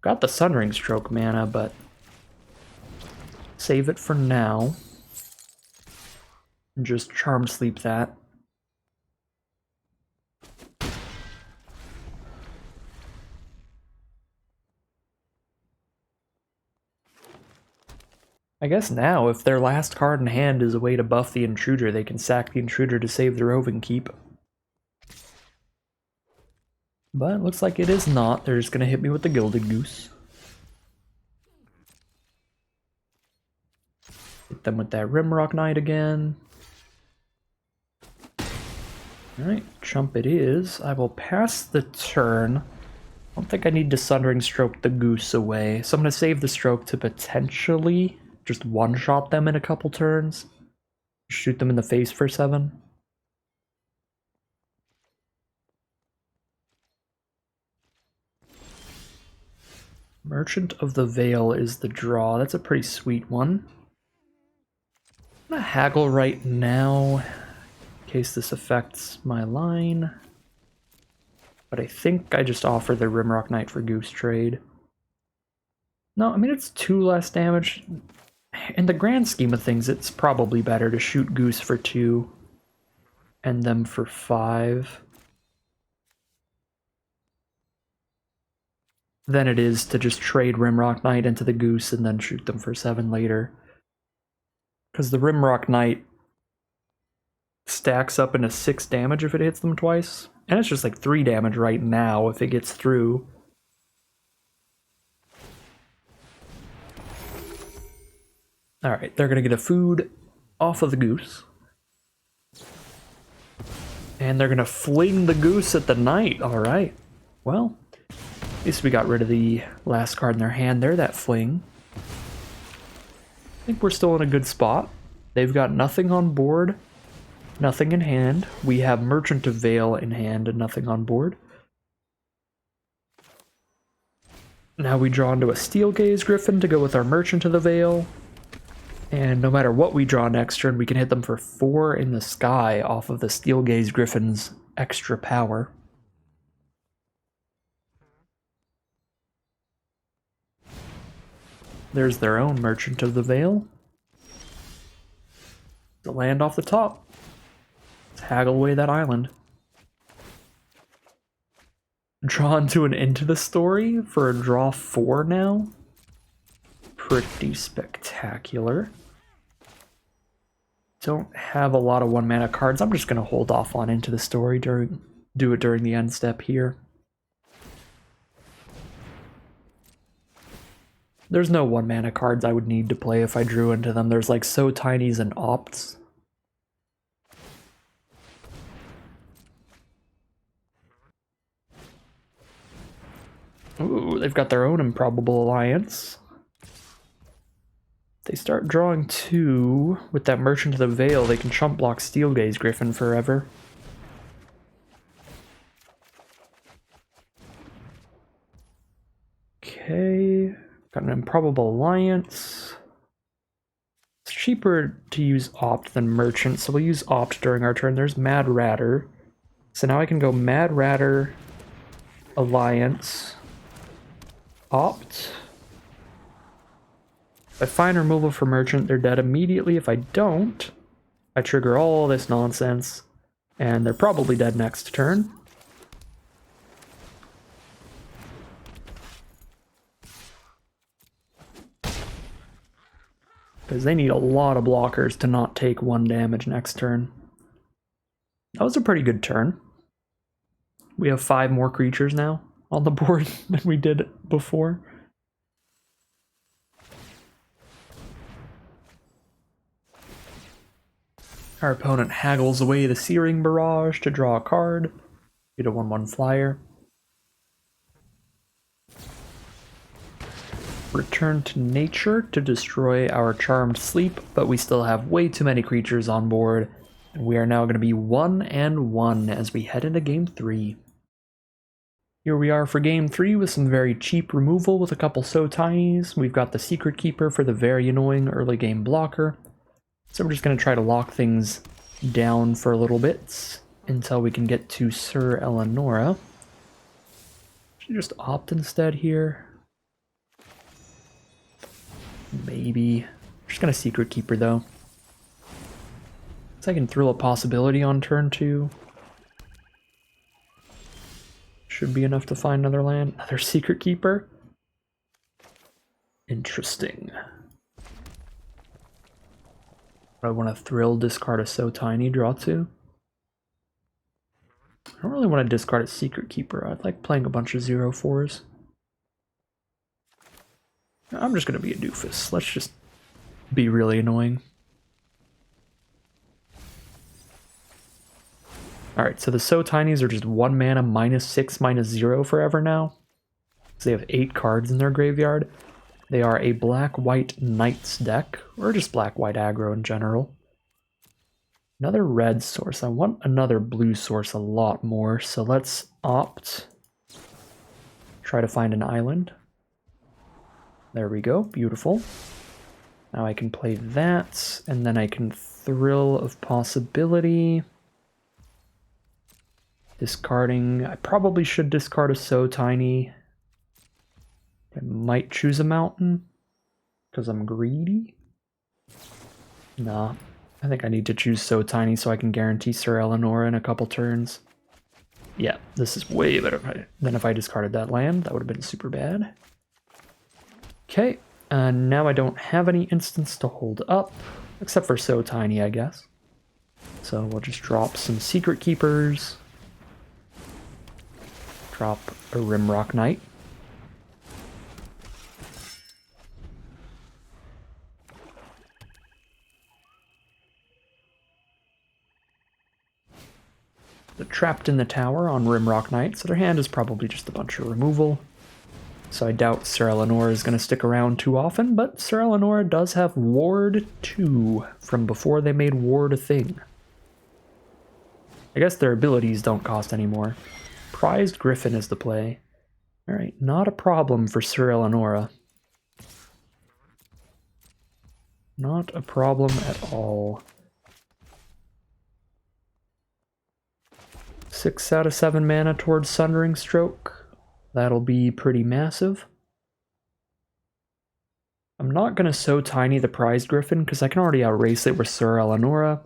Got the Sundering Stroke mana, but save it for now. and just Charm Sleep that. I guess now, if their last card in hand is a way to buff the Intruder, they can sack the Intruder to save the Roving Keep. But it looks like it is not. They're just going to hit me with the Gilded Goose. Hit them with that Rimrock Knight again. Alright, chump it is. I will pass the turn. I don't think I need to Sundering Stroke the Goose away, so I'm going to save the stroke to potentially just one-shot them in a couple turns. Shoot them in the face for 7. Merchant of the Veil is the draw. That's a pretty sweet one. I'm gonna haggle right now in case this affects my line. But I think I just offer the Rimrock Knight for Goose trade. No, I mean, it's 2 less damage. In the grand scheme of things, it's probably better to shoot Goose for 2 and them for 5 than it is to just trade Rimrock Knight into the Goose and then shoot them for 7 later. Because the Rimrock Knight stacks up into 6 damage if it hits them twice. And it's just like 3 damage right now if it gets through. Alright, they're gonna get a food off of the Goose. And they're gonna fling the Goose at the Knight. Alright. Well, at least we got rid of the last card in their hand there, that fling. I think we're still in a good spot. They've got nothing on board, nothing in hand. We have Merchant of Veil in hand and nothing on board. Now we draw into a Steel Gaze Griffin to go with our Merchant of the Veil. And no matter what we draw next turn, we can hit them for 4 in the sky off of the Steel Gaze Griffin's extra power. There's their own Merchant of the Veil. The land off the top. Let's haggle away that island. Drawn to an Into the Story for a draw 4 now. Pretty spectacular. Don't have a lot of 1 mana cards. I'm just going to hold off on Into the Story, do it during the end step here. There's no 1 mana cards I would need to play if I drew into them. There's like So Tinies and Opts. Ooh, they've got their own Improbable Alliance. They start drawing 2 with that Merchant of the Veil. They can chump block Steel Gaze Griffin forever. Okay, got an Improbable Alliance. It's cheaper to use Opt than Merchant, so we'll use Opt during our turn. There's Mad Ratter. So now I can go Mad Ratter, Alliance, Opt. If I find removal for Merchant, they're dead immediately. If I don't, I trigger all this nonsense, and they're probably dead next turn. Because they need a lot of blockers to not take 1 damage next turn. That was a pretty good turn. We have 5 more creatures now on the board than we did before. Our opponent haggles away the Searing Barrage to draw a card. Get a 1/1 flyer. Return to nature to destroy our Charmed Sleep, but we still have way too many creatures on board, and we are now going to be 1-1 as we head into Game 3. Here we are for Game 3 with some very cheap removal with a couple So Tinies. We've got the Secret Keeper for the very annoying early game blocker. So we're just going to try to lock things down for a little bit until we can get to Sir Eleonora. Should just Opt instead here. Maybe. Just going to Secret Keeper though. So I can thrill a possibility on turn 2. Should be enough to find another land. Another Secret Keeper. Interesting. I want to thrill, discard a So Tiny, draw 2. I don't really want to discard a Secret Keeper. I'd like playing a bunch of 0/4s. I'm just going to be a doofus. Let's just be really annoying. Alright, so the So Tinies are just 1 mana, -6, -0 forever now. So they have 8 cards in their graveyard. They are a black-white Knights deck, or just black-white aggro in general. Another red source. I want another blue source a lot more, so let's opt. Try to find an island. There we go, beautiful. Now I can play that, and then I can Thrill of Possibility. Discarding, I probably should discard a So Tiny. I might choose a mountain, because I'm greedy. Nah, I think I need to choose So Tiny so I can guarantee Sir Eleanor in a couple turns. Yeah, this is way better than if I discarded that land. That would have been super bad. Okay, now I don't have any instants to hold up, except for So Tiny, I guess. So we'll just drop some Secret Keepers. Drop a Rimrock Knight. They're trapped in the tower on Rimrock Knight, so their hand is probably just a bunch of removal. So I doubt Sir Eleanor is going to stick around too often, but Sir Eleanor does have Ward 2 from before they made Ward a thing. I guess their abilities don't cost anymore. Prized Griffin is the play. Alright, not a problem for Sir Eleanor. Not a problem at all. 6 out of 7 mana towards Sundering Stroke. That'll be pretty massive. I'm not going to So Tiny the Prized Griffin because I can already outrace it with Sir Eleanor.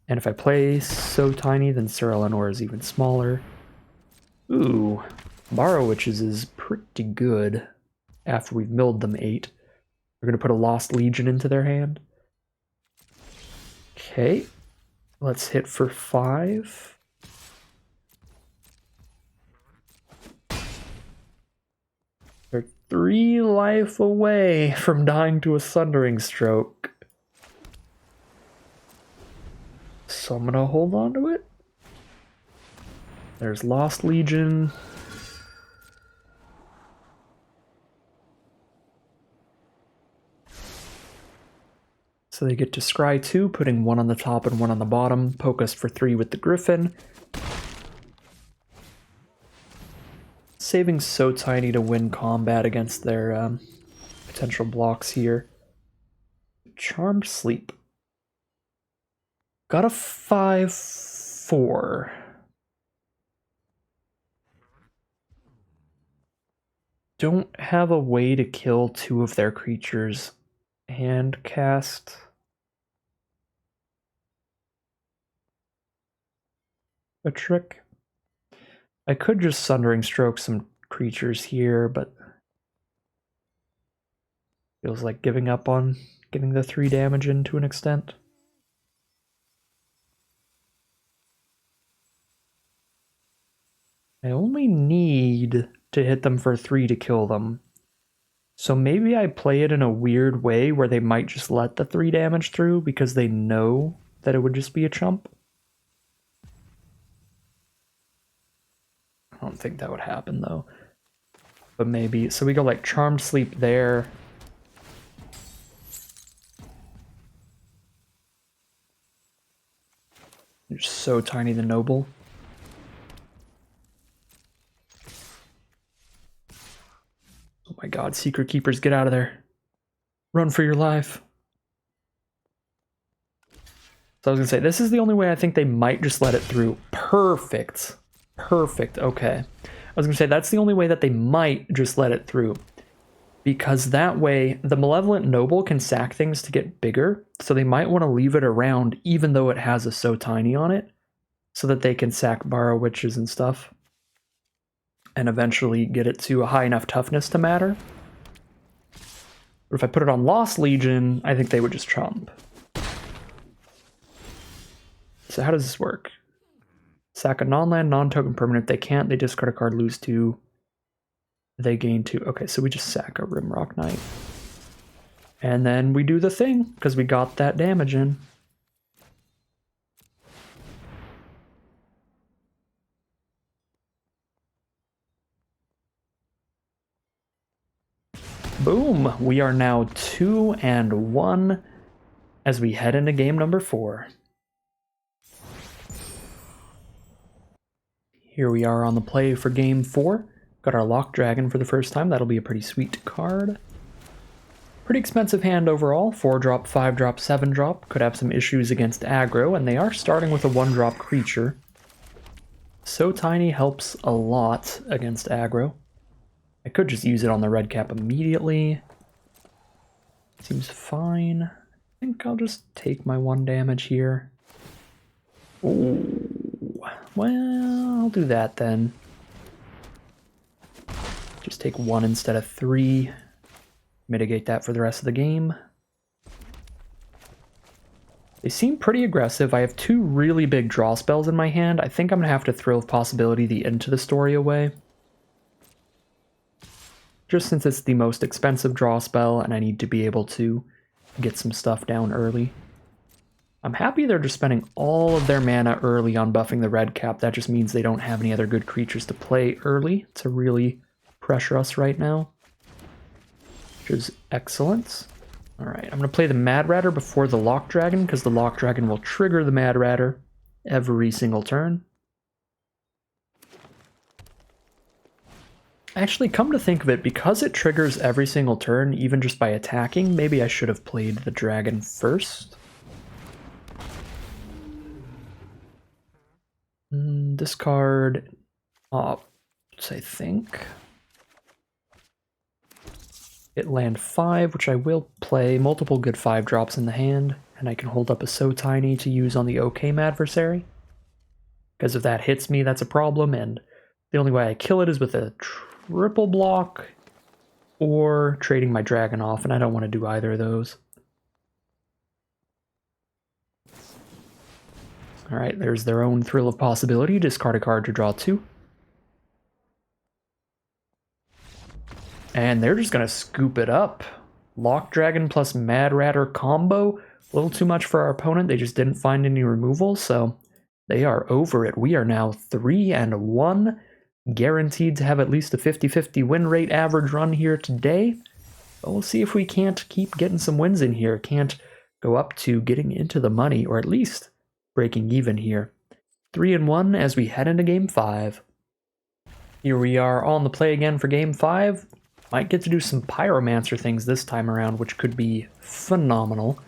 And if I play So Tiny, then Sir Eleanor is even smaller. Ooh, Borrow Witches is pretty good after we've milled them 8. We're going to put a Lost Legion into their hand. Okay, let's hit for 5. They're 3 life away from dying to a Sundering Stroke. So I'm gonna hold on to it. There's Lost Legion. So they get to scry 2, putting 1 on the top and 1 on the bottom. Poke us for 3 with the Griffin. Saving So Tiny to win combat against their potential blocks here. Charmed Sleep. Got a 5/4. Don't have a way to kill 2 of their creatures and cast. A trick. I could just Sundering Stroke some creatures here, but feels like giving up on getting the 3 damage in to an extent. I only need to hit them for 3 to kill them. So maybe I play it in a weird way where they might just let the 3 damage through because they know that it would just be a chump. I don't think that would happen though. But maybe. So we go like Charmed Sleep there. You're So Tiny the Noble. Oh my god, Secret Keepers, get out of there. Run for your life. So I was gonna say, this is the only way I think they might just let it through. Perfect. Perfect, okay. I was gonna say, that's the only way that they might just let it through. because that way the Malevolent Noble can sack things to get bigger, so they might want to leave it around even though it has a So Tiny on it, so that they can sack Borrow Witches and stuff, and eventually get it to a high enough toughness to matter. But if I put it on Lost Legion, I think they would just chomp. So how does this work? Sack a non-land, non-token permanent. If they can't, they discard a card, lose 2. They gain 2. Okay, so we just sack a Rimrock Knight. And then we do the thing, because we got that damage in. Boom! We are now 2-1 as we head into game number 4. Here we are on the play for game 4. Got our Lock Dragon for the first time. That'll be a pretty sweet card. Pretty expensive hand overall. 4-drop, 5-drop, 7-drop. Could have some issues against aggro, and they are starting with a 1-drop creature. So Tiny helps a lot against aggro. I could just use it on the red cap immediately. Seems fine. I think I'll just take my 1 damage here. Ooh. Well, I'll do that then. Just take 1 instead of 3. Mitigate that for the rest of the game. They seem pretty aggressive. I have 2 really big draw spells in my hand. I think I'm going to have to Thrill of Possibility the Into the Story away. Just since it's the most expensive draw spell and I need to be able to get some stuff down early. I'm happy they're just spending all of their mana early on buffing the red cap. That just means they don't have any other good creatures to play early to really pressure us right now, which is excellent. All right, I'm going to play the Mad Ratter before the Lock Dragon because the Lock Dragon will trigger the Mad Ratter every single turn. Actually, come to think of it, because it triggers every single turn, even just by attacking, maybe I should have played the dragon first. Discard Ops, I think. Hit land 5, which I will play. Multiple good 5-drops in the hand, and I can hold up a So Tiny to use on the Okame adversary. Because if that hits me, that's a problem, and the only way I kill it is with a triple block or trading my dragon off, and I don't want to do either of those. Alright, there's their own Thrill of Possibility. Discard a card to draw 2. And they're just going to scoop it up. Lock Dragon plus Mad Ratter combo. A little too much for our opponent. They just didn't find any removal, so they are over it. We are now 3-1. Guaranteed to have at least a 50-50 win rate average run here today. But we'll see if we can't keep getting some wins in here. Can't go up to getting into the money, or at least breaking even here. 3-1 as we head into game 5. Here we are on the play again for game 5. Might get to do some Pyromancer things this time around, which could be phenomenal.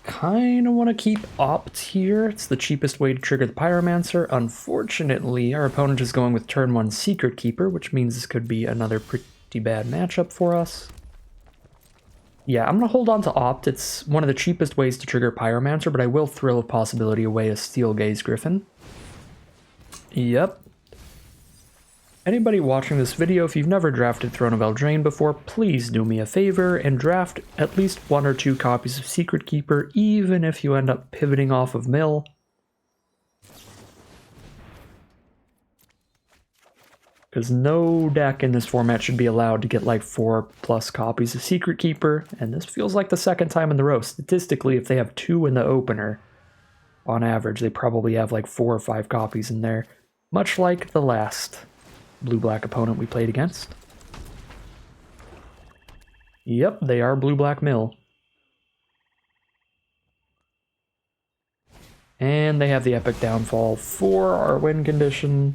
Kind of want to keep Opt here. It's the cheapest way to trigger the Pyromancer. Unfortunately, our opponent is going with turn 1 Secret Keeper, which means this could be another pretty bad matchup for us. Yeah, I'm going to hold on to Opt. It's one of the cheapest ways to trigger Pyromancer, but I will Thrill of Possibility away a Steel Gaze Griffin. Yep. Anybody watching this video, if you've never drafted Throne of Eldraine before, please do me a favor and draft at least 1 or 2 copies of Secret Keeper, even if you end up pivoting off of Mill. Because no deck in this format should be allowed to get like 4+ copies of Secret Keeper, and this feels like the second time in the row. Statistically, if they have 2 in the opener, on average, they probably have like 4 or 5 copies in there, much like the last blue-black opponent we played against. Yep, they are blue-black Mill. And they have the Epic Downfall for our win condition.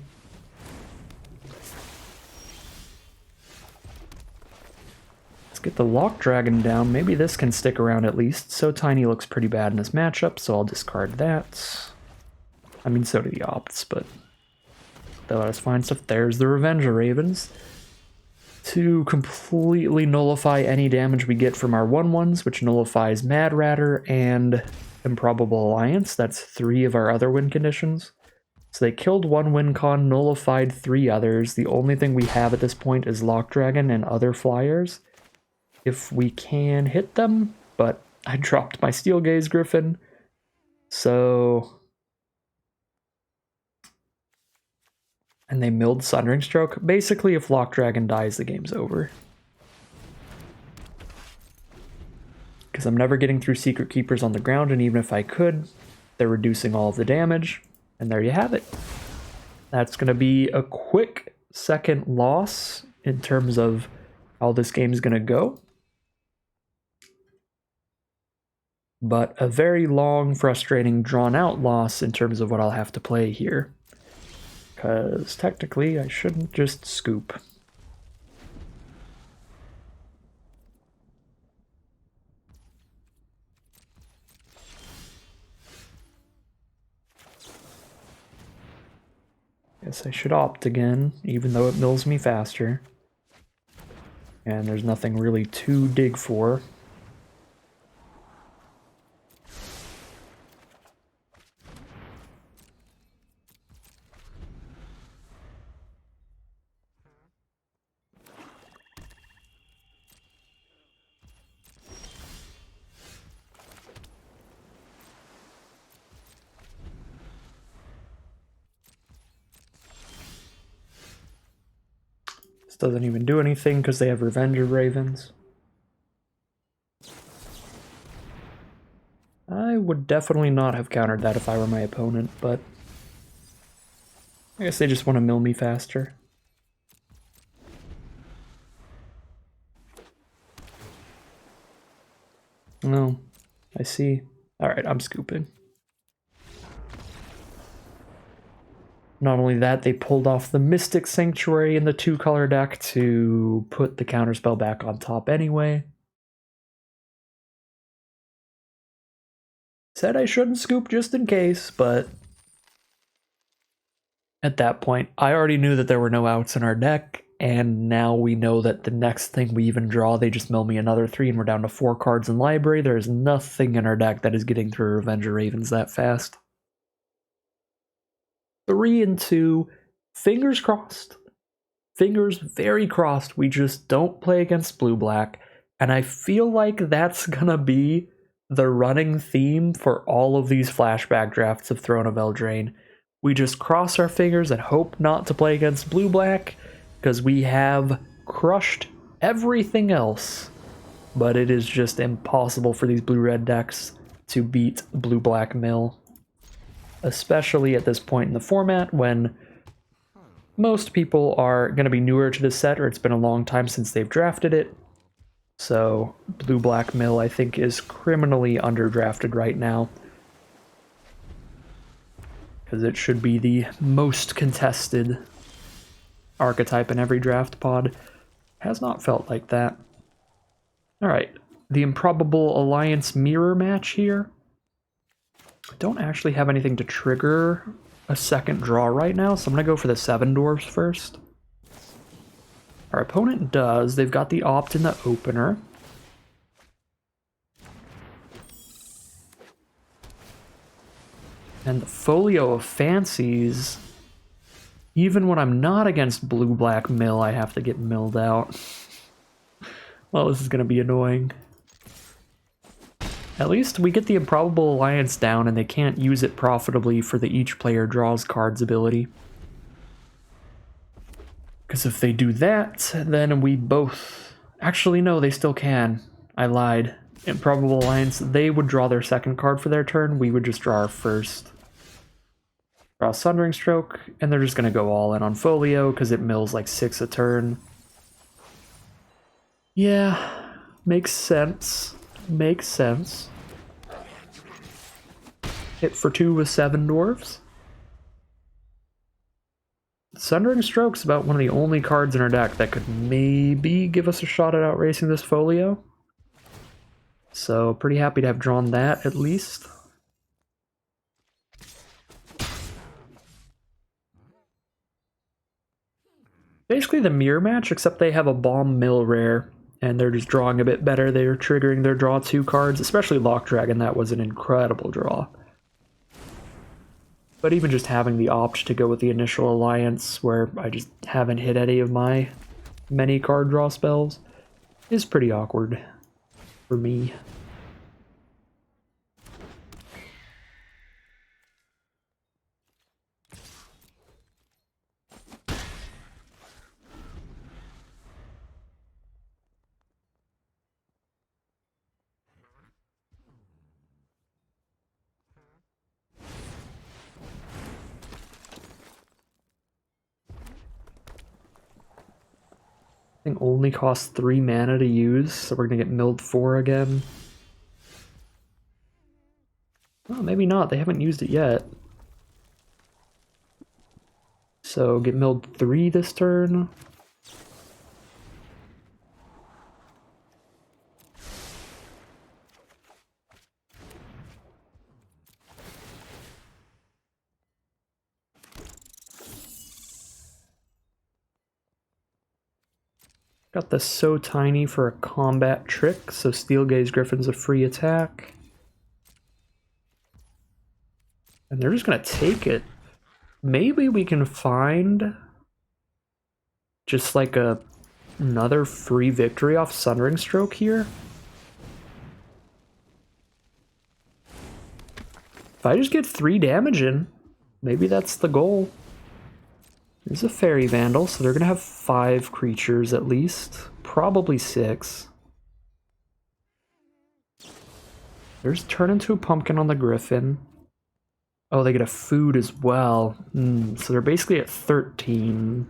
Let's get the Lock Dragon down. Maybe this can stick around at least. So Tiny looks pretty bad in this matchup, so I'll discard that. I mean, so do the Opts, but they let us find stuff. There's the Revenge of Ravens. to completely nullify any damage we get from our 1/1s, which nullifies Mad Ratter and Improbable Alliance. That's 3 of our other win conditions. So they killed 1 win con, nullified 3 others. The only thing we have at this point is Lock Dragon and other flyers. If we can hit them, but I dropped my Steel Gaze Griffin. So... and they milled Sundering Stroke. Basically, if Lock Dragon dies, the game's over. Because I'm never getting through Secret Keepers on the ground, and even if I could, they're reducing all of the damage. And there you have it. That's going to be a quick second loss in terms of how this game's going to go. But a very long, frustrating, drawn-out loss in terms of what I'll have to play here. Because technically, I shouldn't just scoop. Guess I should opt again, even though it mills me faster. And there's nothing really to dig for. This doesn't even do anything because they have Revenge of Ravens. I would definitely not have countered that if I were my opponent, but I guess they just want to mill me faster. No, I see. Alright, I'm scooping. Not only that, they pulled off the Mystic Sanctuary in the 2-color deck to put the counterspell back on top anyway. Said I shouldn't scoop just in case, but at that point, I already knew that there were no outs in our deck, and now we know that the next thing we even draw, they just mill me another 3 and we're down to 4 cards in library. There's nothing in our deck that is getting through Revenge of Ravens that fast. 3 and 2, fingers crossed. Fingers very crossed. We just don't play against blue-black, and I feel like that's gonna be the running theme for all of these flashback drafts of Throne of Eldraine. We just cross our fingers and hope not to play against blue-black, because we have crushed everything else, but it is just impossible for these blue-red decks to beat blue-black mill. Especially at this point in the format when most people are going to be newer to this set, or it's been a long time since they've drafted it. So blue-black mill, I think, is criminally underdrafted right now. Because it should be the most contested archetype in every draft pod. Has not felt like that. Alright, the Improbable Alliance mirror match here. Don't actually have anything to trigger a second draw right now, so I'm going to go for the 7 dwarves first. Our opponent does. They've got the opt in the opener. And the Folio of Fancies. Even when I'm not against blue-black mill, I have to get milled out. Well, this is going to be annoying. At least we get the Improbable Alliance down and they can't use it profitably for the each player draws cards ability. Because if they do that, then we both... Actually, no, they still can. I lied. Improbable Alliance, they would draw their second card for their turn, we would just draw our first. Draw Sundering Stroke, and they're just going to go all in on Folio because it mills like 6 a turn. Yeah, makes sense. Makes sense. Hit for 2 with 7 dwarves. Sundering Stroke's about one of the only cards in our deck that could maybe give us a shot at outracing this Folio. So pretty happy to have drawn that at least. Basically the mirror match, except they have a bomb mill rare, and they're just drawing a bit better. They're triggering their draw 2 cards, especially Lock Dragon. That was an incredible draw. But even just having the opt to go with the initial alliance, where I just haven't hit any of my many card draw spells, is pretty awkward for me. Thing only costs 3 mana to use, so we're gonna get milled 4 again. Oh, maybe not. They haven't used it yet. So get milled 3 this turn. Got the So Tiny for a combat trick, so Steel Gaze Griffin's a free attack. And they're just gonna take it. Maybe we can find just like another free victory off Sundering Stroke here. If I just get 3 damage in, maybe that's the goal. There's a Fairy Vandal, so they're gonna have 5 creatures at least. Probably 6. There's turn into a pumpkin on the Griffin. Oh, they get a food as well. So they're basically at 13.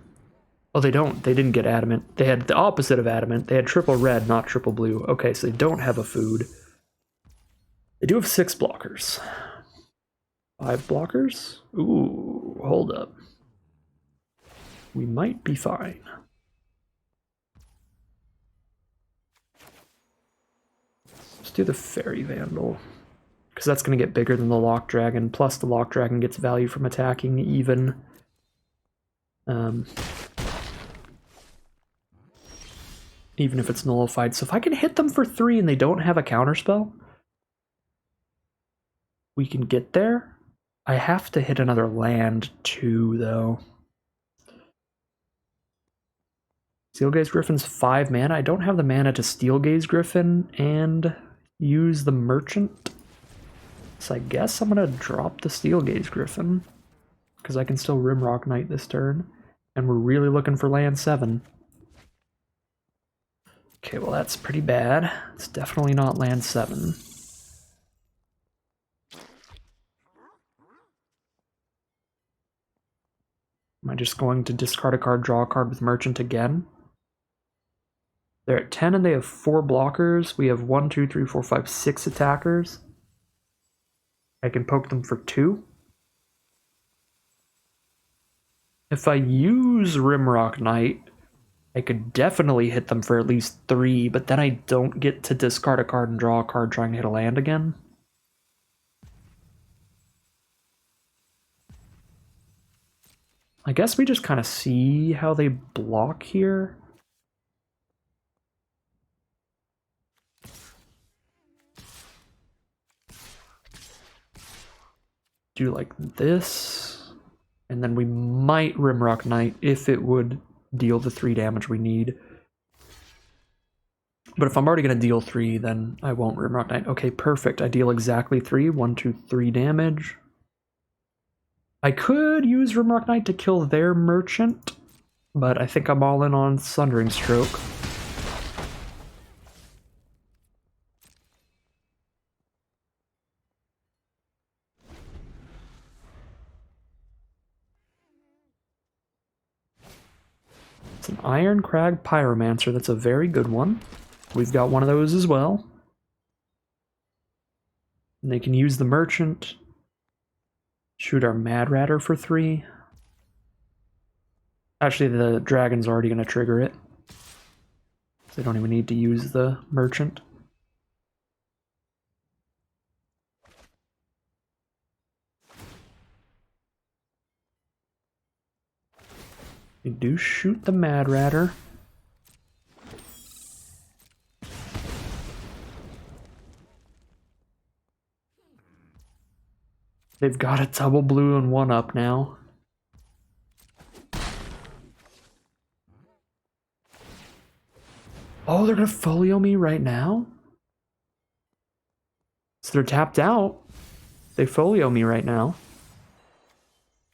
Oh, they don't. They didn't get adamant. They had the opposite of adamant. They had triple red, not triple blue. Okay, so they don't have a food. They do have 6 blockers. 5 blockers? Ooh, hold up. We might be fine. Let's do the Fairy Vandal, because that's going to get bigger than the Lock Dragon, plus the Lock Dragon gets value from attacking even. Even if it's nullified. So if I can hit them for 3 and they don't have a counterspell, we can get there. I have to hit another land too, though. Steel Gaze Griffin's 5 mana. I don't have the mana to Steel Gaze Griffin and use the Merchant. So I guess I'm going to drop the Steel Gaze Griffin, because I can still Rimrock Knight this turn. And we're really looking for land 7. Okay, well that's pretty bad. It's definitely not land 7. Am I just going to discard a card, draw a card with Merchant again? They're at 10 and they have 4 blockers. We have 1, 2, 3, 4, 5, 6 attackers. I can poke them for 2. If I use Rimrock Knight, I could definitely hit them for at least 3, but then I don't get to discard a card and draw a card trying to hit a land again. I guess we just kind of see how they block here. Do like this, and then we might Rimrock Knight if it would deal the 3 damage we need. But if I'm already going to deal 3, then I won't Rimrock Knight. Okay, perfect. I deal exactly 3. 1, 2, 3 damage. I could use Rimrock Knight to kill their Merchant, but I think I'm all in on Sundering Stroke. It's an Iron Crag Pyromancer. That's a very good one. We've got one of those as well. And they can use the Merchant. Shoot our Mad Ratter for 3. Actually, the Dragon's already going to trigger it. So they don't even need to use the Merchant. They do shoot the Mad Ratter. They've got a double blue and 1 up now. Oh, they're gonna folio me right now? So they're tapped out. They folio me right now.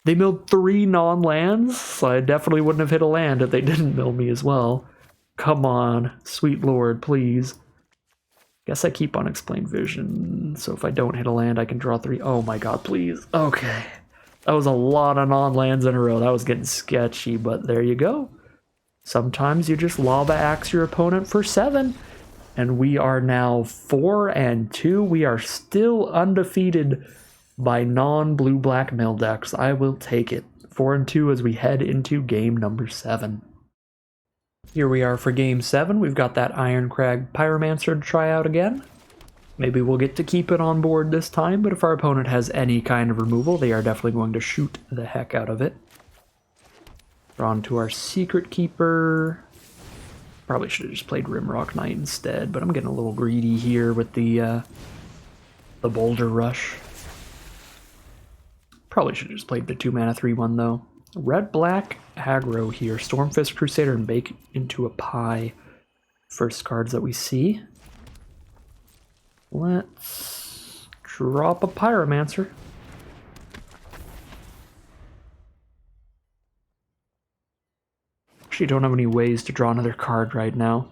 They milled 3 non-lands, so I definitely wouldn't have hit a land if they didn't mill me as well. Come on, sweet lord, please. Guess I keep Unexplained Vision, so if I don't hit a land, I can draw 3. Oh my god, please. Okay. That was a lot of non-lands in a row. That was getting sketchy, but there you go. Sometimes you just lava axe your opponent for 7. And we are now 4-2. We are still undefeated by non-blue-black mill decks. I will take it. 4-2 as we head into game number 7. Here we are for game 7. We've got that Ironcrag Pyromancer to try out again. Maybe we'll get to keep it on board this time, but if our opponent has any kind of removal, they are definitely going to shoot the heck out of it. We're on to our Secret Keeper. Probably should have just played Rimrock Knight instead, but I'm getting a little greedy here with the Boulder Rush. Probably should have just played the 2-mana 3/1 though. Red-black aggro here. Stormfist Crusader and Bake into a Pie. First cards that we see. Let's drop a Pyromancer. Actually don't have any ways to draw another card right now.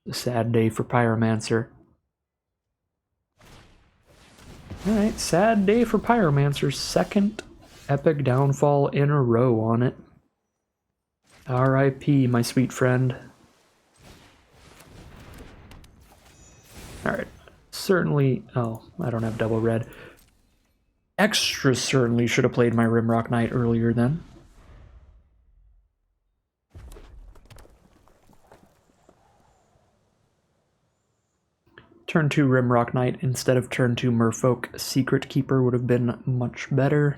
A sad day for Pyromancer. Alright, sad day for Pyromancer's second epic downfall in a row on it. R.I.P. my sweet friend. Alright, certainly... Oh, I don't have double red. Extra certainly should have played my Rimrock Knight earlier then. Turn 2 Rimrock Knight instead of turn 2 Merfolk Secret Keeper would have been much better.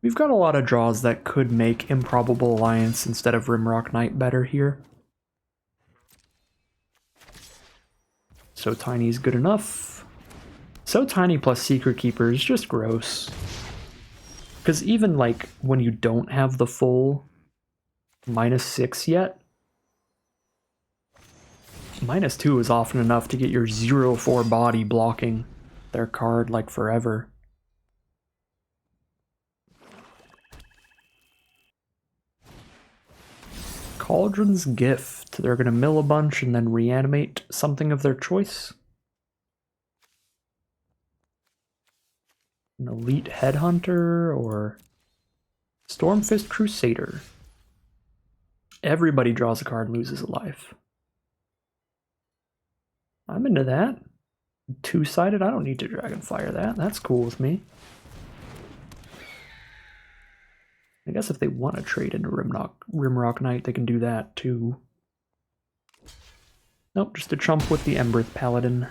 We've got a lot of draws that could make Improbable Alliance instead of Rimrock Knight better here. So Tiny is good enough. So Tiny plus Secret Keeper is just gross. Because even like when you don't have the full -6 yet, -2 is often enough to get your 0/4 body blocking their card like forever. Cauldron's Gift. They're going to mill a bunch and then reanimate something of their choice. An Elite Headhunter or Stormfist Crusader. Everybody draws a card and loses a life. I'm into that. 2-sided, I don't need to Dragonfire that. That's cool with me. I guess if they want to trade into Rimrock Knight, they can do that too. Nope, just a chump with the Embereth Paladin.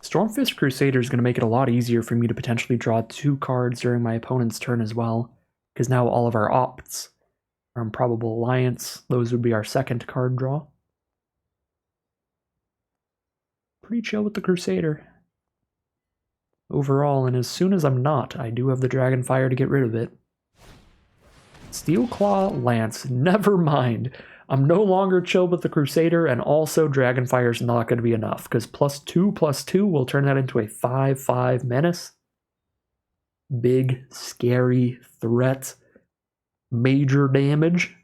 Stormfist Crusader is going to make it a lot easier for me to potentially draw 2 cards during my opponent's turn as well, because now all of our opts are Improbable Alliance. Those would be our second card draw. Pretty chill with the Crusader overall, and as soon as I'm not, I do have the Dragonfire to get rid of it. Steelclaw Lance, never mind. I'm no longer chill with the Crusader, and also Dragonfire's not going to be enough, because +2/+2 will turn that into a 5/5 menace. Big, scary threat. Major damage.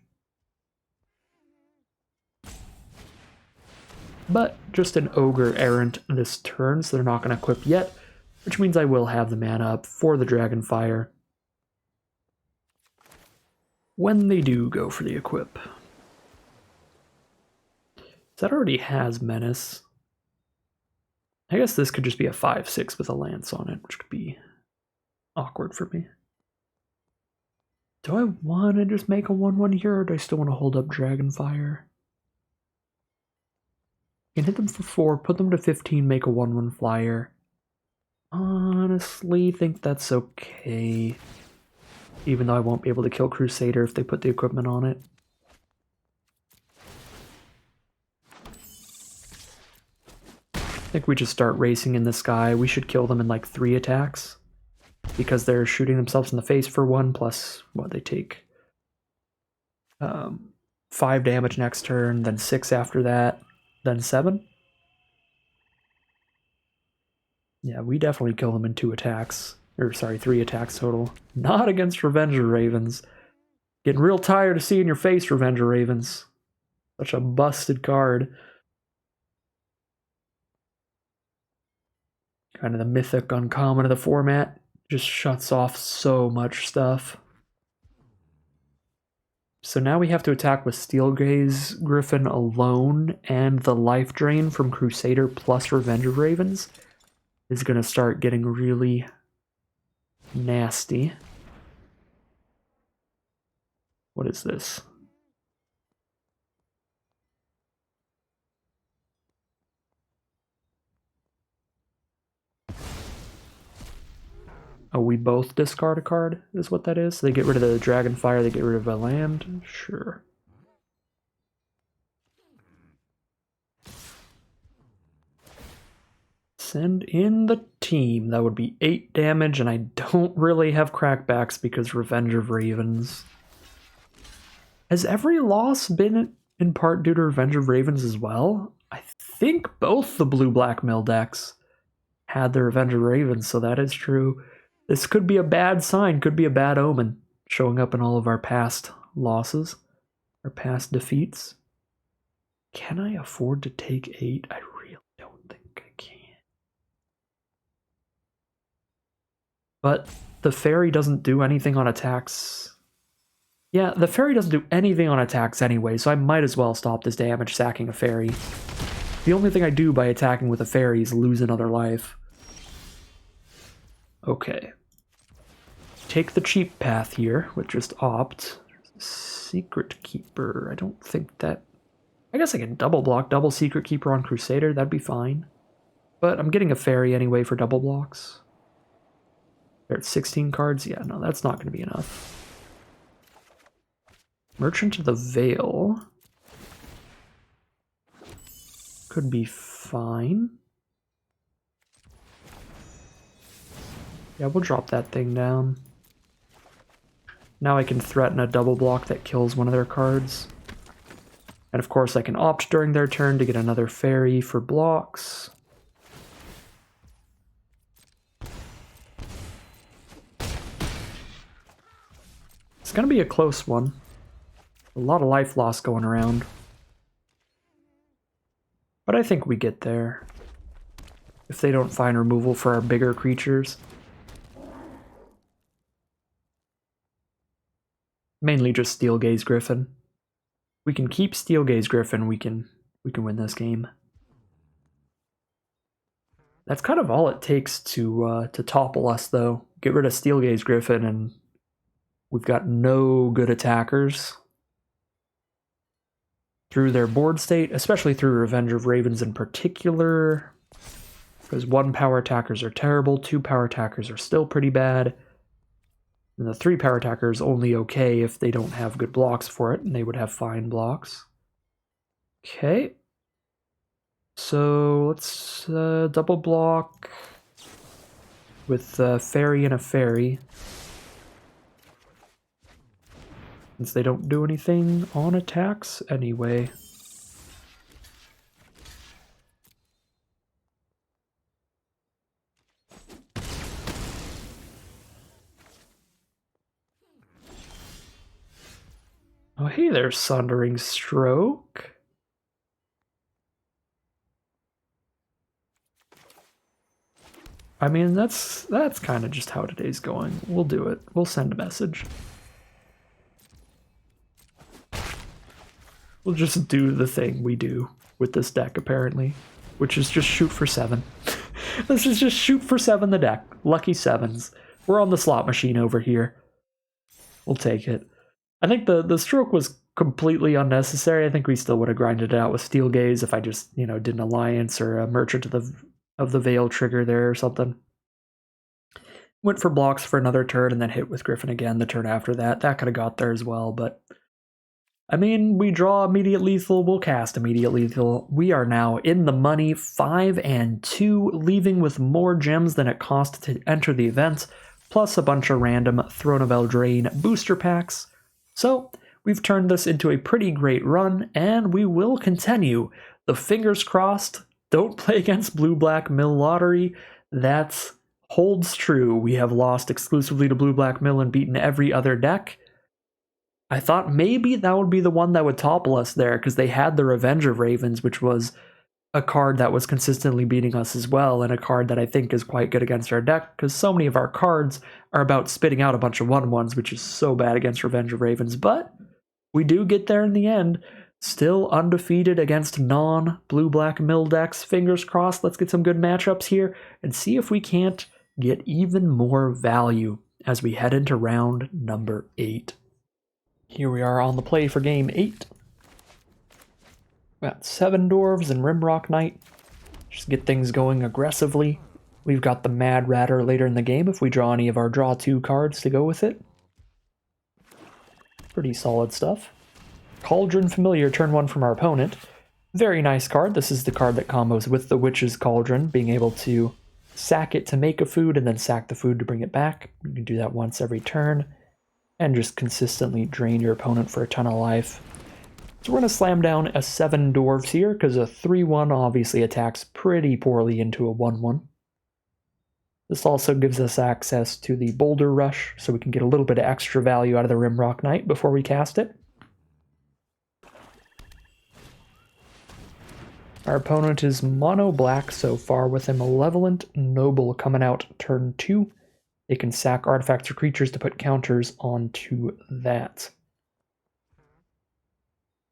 But just an Ogre Errant this turn, so they're not going to equip yet, which means I will have the mana up for the Dragonfire when they do go for the equip. That already has Menace. I guess this could just be a 5/6 with a Lance on it, which could be awkward for me. Do I want to just make a 1/1 here, or do I still want to hold up Dragonfire? Can hit them for 4, put them to 15, make a 1/1 flyer. Honestly, think that's okay. Even though I won't be able to kill Crusader if they put the equipment on it. I think we just start racing in the sky. We should kill them in like 3 attacks. Because they're shooting themselves in the face for 1, plus what they take. 5 damage next turn, then 6 after that, then 7. Yeah, we definitely kill them in 2 attacks. Or sorry, 3 attacks total. Not against Revenger Ravens. Getting real tired of seeing your face, Revenger Ravens. Such a busted card. Kind of the mythic uncommon of the format. Just shuts off so much stuff. So now we have to attack with Steelgaze Griffin alone, and the life drain from Crusader plus Revenge of Ravens is going to start getting really nasty. What is this? Oh, we both discard a card, is what that is? They get rid of the Dragonfire, they get rid of a land? Sure. Send in the team. That would be 8 damage, and I don't really have crackbacks because Revenge of Ravens. Has every loss been in part due to Revenge of Ravens as well? I think both the blue-black mill decks had the Revenge of Ravens, so that is true. This could be a bad sign, could be a bad omen, showing up in all of our past losses, our past defeats. Can I afford to take 8? I really don't think I can. But the fairy doesn't do anything on attacks. Yeah, the fairy doesn't do anything on attacks anyway, so I might as well stop this damage sacking a fairy. The only thing I do by attacking with a fairy is lose another life. Okay. Take the cheap path here with just opt. Secret Keeper. I don't think that... I guess I can double block, double Secret Keeper on Crusader. That'd be fine. But I'm getting a fairy anyway for double blocks. They're at 16 cards? Yeah, no, that's not going to be enough. Merchant of the Veil. Could be fine. Yeah, we'll drop that thing down. Now I can threaten a double block that kills one of their cards. And of course I can opt during their turn to get another fairy for blocks. It's gonna be a close one. A lot of life loss going around. But I think we get there. If they don't find removal for our bigger creatures. Mainly just Steelgaze Griffin. We can keep Steelgaze Griffin, we can win this game. That's kind of all it takes to topple us, though. Get rid of Steelgaze Griffin, and we've got no good attackers. Through their board state, especially through Revenge of Ravens in particular. Because 1 power attackers are terrible, 2 power attackers are still pretty bad. And the 3 power attacker is only okay if they don't have good blocks for it, and they would have fine blocks. Okay. So let's double block with a fairy and a fairy. Since they don't do anything on attacks anyway. Oh, hey there, Sundering Stroke. I mean, that's kind of just how today's going. We'll do it. We'll send a message. We'll just do the thing we do with this deck, apparently, which is just shoot for 7. This is just shoot for 7 the deck. Lucky 7s. We're on the slot machine over here. We'll take it. I think the stroke was completely unnecessary. I think we still would have grinded it out with Steel Gaze if I just, did an Alliance or a Merchant of the Veil trigger there or something. Went for blocks for another turn and then hit with Griffin again the turn after that. That could have got there as well, but I mean, we draw immediate lethal, we'll cast immediate lethal. We are now in the money, 5 and 2, leaving with more gems than it cost to enter the event, plus a bunch of random Throne of Eldraine booster packs. So, we've turned this into a pretty great run, and we will continue. The fingers crossed, don't play against Blue-Black Mill Lottery. That holds true. We have lost exclusively to Blue-Black Mill and beaten every other deck. I thought maybe that would be the one that would topple us there, because they had the Revenge of Ravens, which was a card that was consistently beating us as well, and a card that I think is quite good against our deck, because so many of our cards are about spitting out a bunch of 1/1s, which is so bad against Revenge of Ravens, but we do get there in the end. Still undefeated against non-Blue-Black Mill decks. Fingers crossed, let's get some good matchups here, and see if we can't get even more value as we head into round number 8. Here we are on the play for game 8. Got 7 Dwarves and Rimrock Knight. Just get things going aggressively. We've got the Mad Ratter later in the game if we draw any of our draw 2 cards to go with it. Pretty solid stuff. Cauldron Familiar, turn 1 from our opponent. Very nice card. This is the card that combos with the Witch's Cauldron, being able to sack it to make a food and then sack the food to bring it back. You can do that once every turn, and just consistently drain your opponent for a ton of life. So we're going to slam down a 7 Dwarves here, because a 3/1 obviously attacks pretty poorly into a 1/1. This also gives us access to the Boulder Rush, so we can get a little bit of extra value out of the Rimrock Knight before we cast it. Our opponent is mono black so far, with a Malevolent Noble coming out turn 2. They can sack artifacts or creatures to put counters onto that.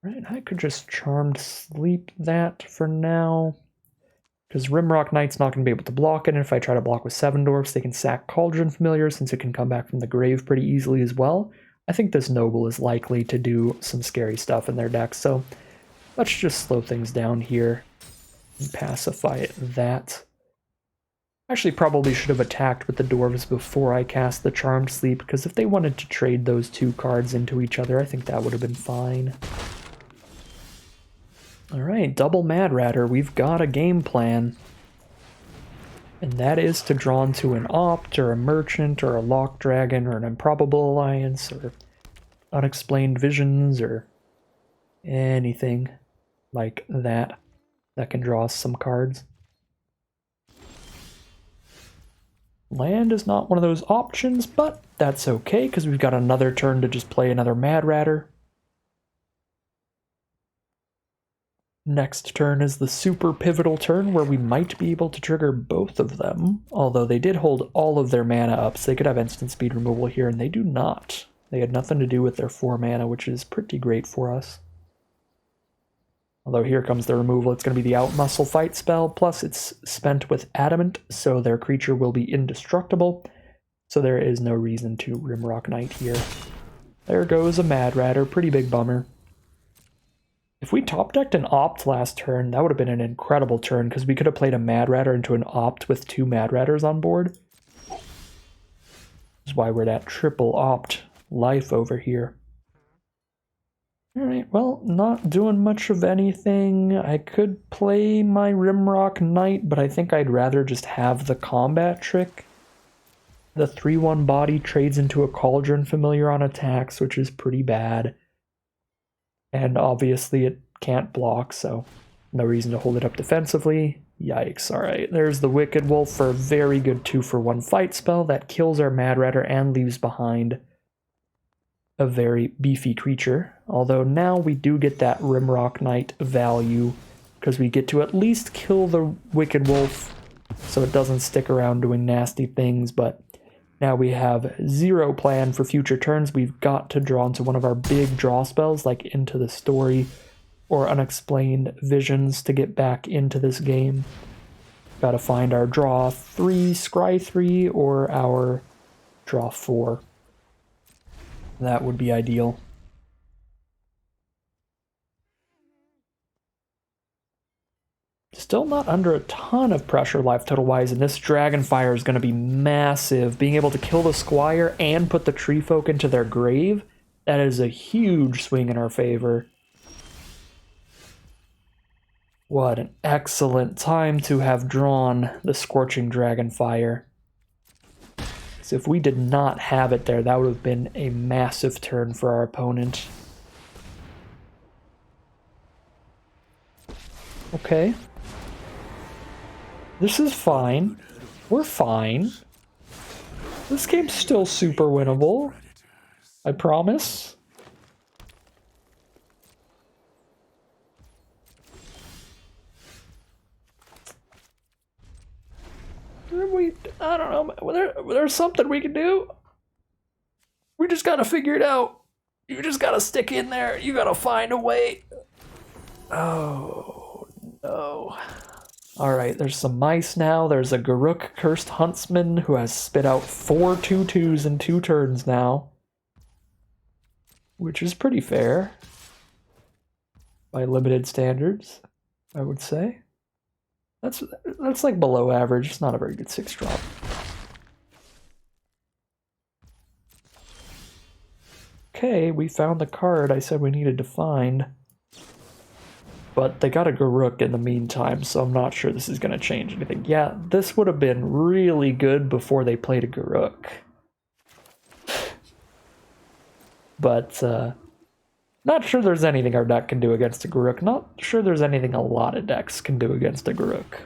Right, I could just Charmed Sleep that for now, because Rimrock Knight's not going to be able to block it, and if I try to block with 7 Dwarfs, they can sack Cauldron Familiar, since it can come back from the grave pretty easily as well. I think this Noble is likely to do some scary stuff in their deck, so let's just slow things down here and pacify that. Actually, probably should have attacked with the Dwarves before I cast the Charmed Sleep, because if they wanted to trade those 2 cards into each other, I think that would have been fine. Alright, double Mad Ratter. We've got a game plan. And that is to draw into an Opt, or a Merchant, or a Lock Dragon, or an Improbable Alliance, or Unexplained Visions, or anything like that that can draw us some cards. Land is not one of those options, but that's okay, because we've got another turn to just play another Mad Ratter. Next turn is the super pivotal turn, where we might be able to trigger both of them, although they did hold all of their mana up, so they could have instant speed removal here, and they do not. They had nothing to do with their 4 mana, which is pretty great for us. Although here comes the removal, it's going to be the Outmuscle Fight spell, plus it's spent with Adamant, so their creature will be indestructible, so there is no reason to Rimrock Knight here. There goes a Mad Ratter, pretty big bummer. If we top-decked an Opt last turn, that would have been an incredible turn, because we could have played a Mad Ratter into an Opt with 2 Mad Ratters on board. This is why we're at triple Opt life over here. Alright, well, not doing much of anything. I could play my Rimrock Knight, but I think I'd rather just have the combat trick. The 3/1 body trades into a Cauldron Familiar on attacks, which is pretty bad. And obviously it can't block, so no reason to hold it up defensively. Yikes, alright. There's the Wicked Wolf for a very good 2-for-1 fight spell that kills our Mad Ratter and leaves behind a very beefy creature. Although now we do get that Rimrock Knight value, because we get to at least kill the Wicked Wolf, so it doesn't stick around doing nasty things, but now we have 0 plan for future turns. We've got to draw into one of our big draw spells, like Into the Story or Unexplained Visions, to get back into this game. Got to find our draw 3, scry 3, or our draw 4. That would be ideal. Still not under a ton of pressure life total wise, and this Dragonfire is going to be massive. Being able to kill the Squire and put the Tree Folk into their grave, that is a huge swing in our favor. What an excellent time to have drawn the Scorching Dragonfire. So if we did not have it there, that would have been a massive turn for our opponent. Okay. This is fine. We're fine. This game's still super winnable. I promise. I don't know. There's something we can do. We just gotta figure it out. You just gotta stick in there. You gotta find a way. Oh, no. Alright, there's some mice now. There's a Garruk Cursed Huntsman who has spit out 4 2/2s in 2 turns now. Which is pretty fair. By limited standards, I would say. That's like below average. It's not a very good 6-drop. Okay, we found the card I said we needed to find. But they got a Garruk in the meantime, so I'm not sure this is going to change anything. Yeah, this would have been really good before they played a Garruk. But, not sure there's anything our deck can do against a Garruk. Not sure there's anything a lot of decks can do against a Garruk.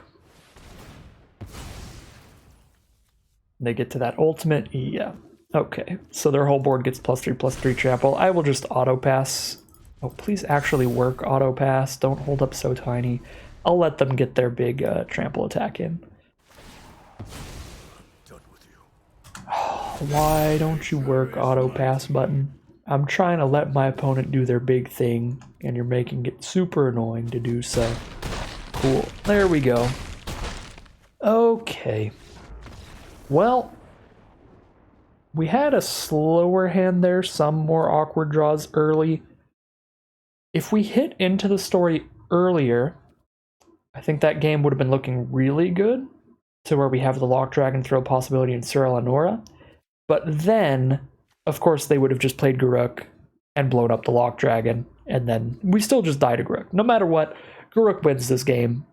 They get to that ultimate? Yeah. Okay, so their whole board gets +3/+3 trample. I will just auto-pass. Oh, please actually work auto-pass. Don't hold up so tiny. I'll let them get their big trample attack in. Why don't you work auto-pass button? I'm trying to let my opponent do their big thing, and you're making it super annoying to do so. Cool. There we go. Okay. Well, we had a slower hand there, some more awkward draws early. If we hit into the story earlier, I think that game would have been looking really good, to where we have the Lock Dragon throw possibility in Cyril and Nora. But then, of course, they would have just played Garruk and blown up the Lock Dragon, and then we still just die to Garruk. No matter what, Garruk wins this game,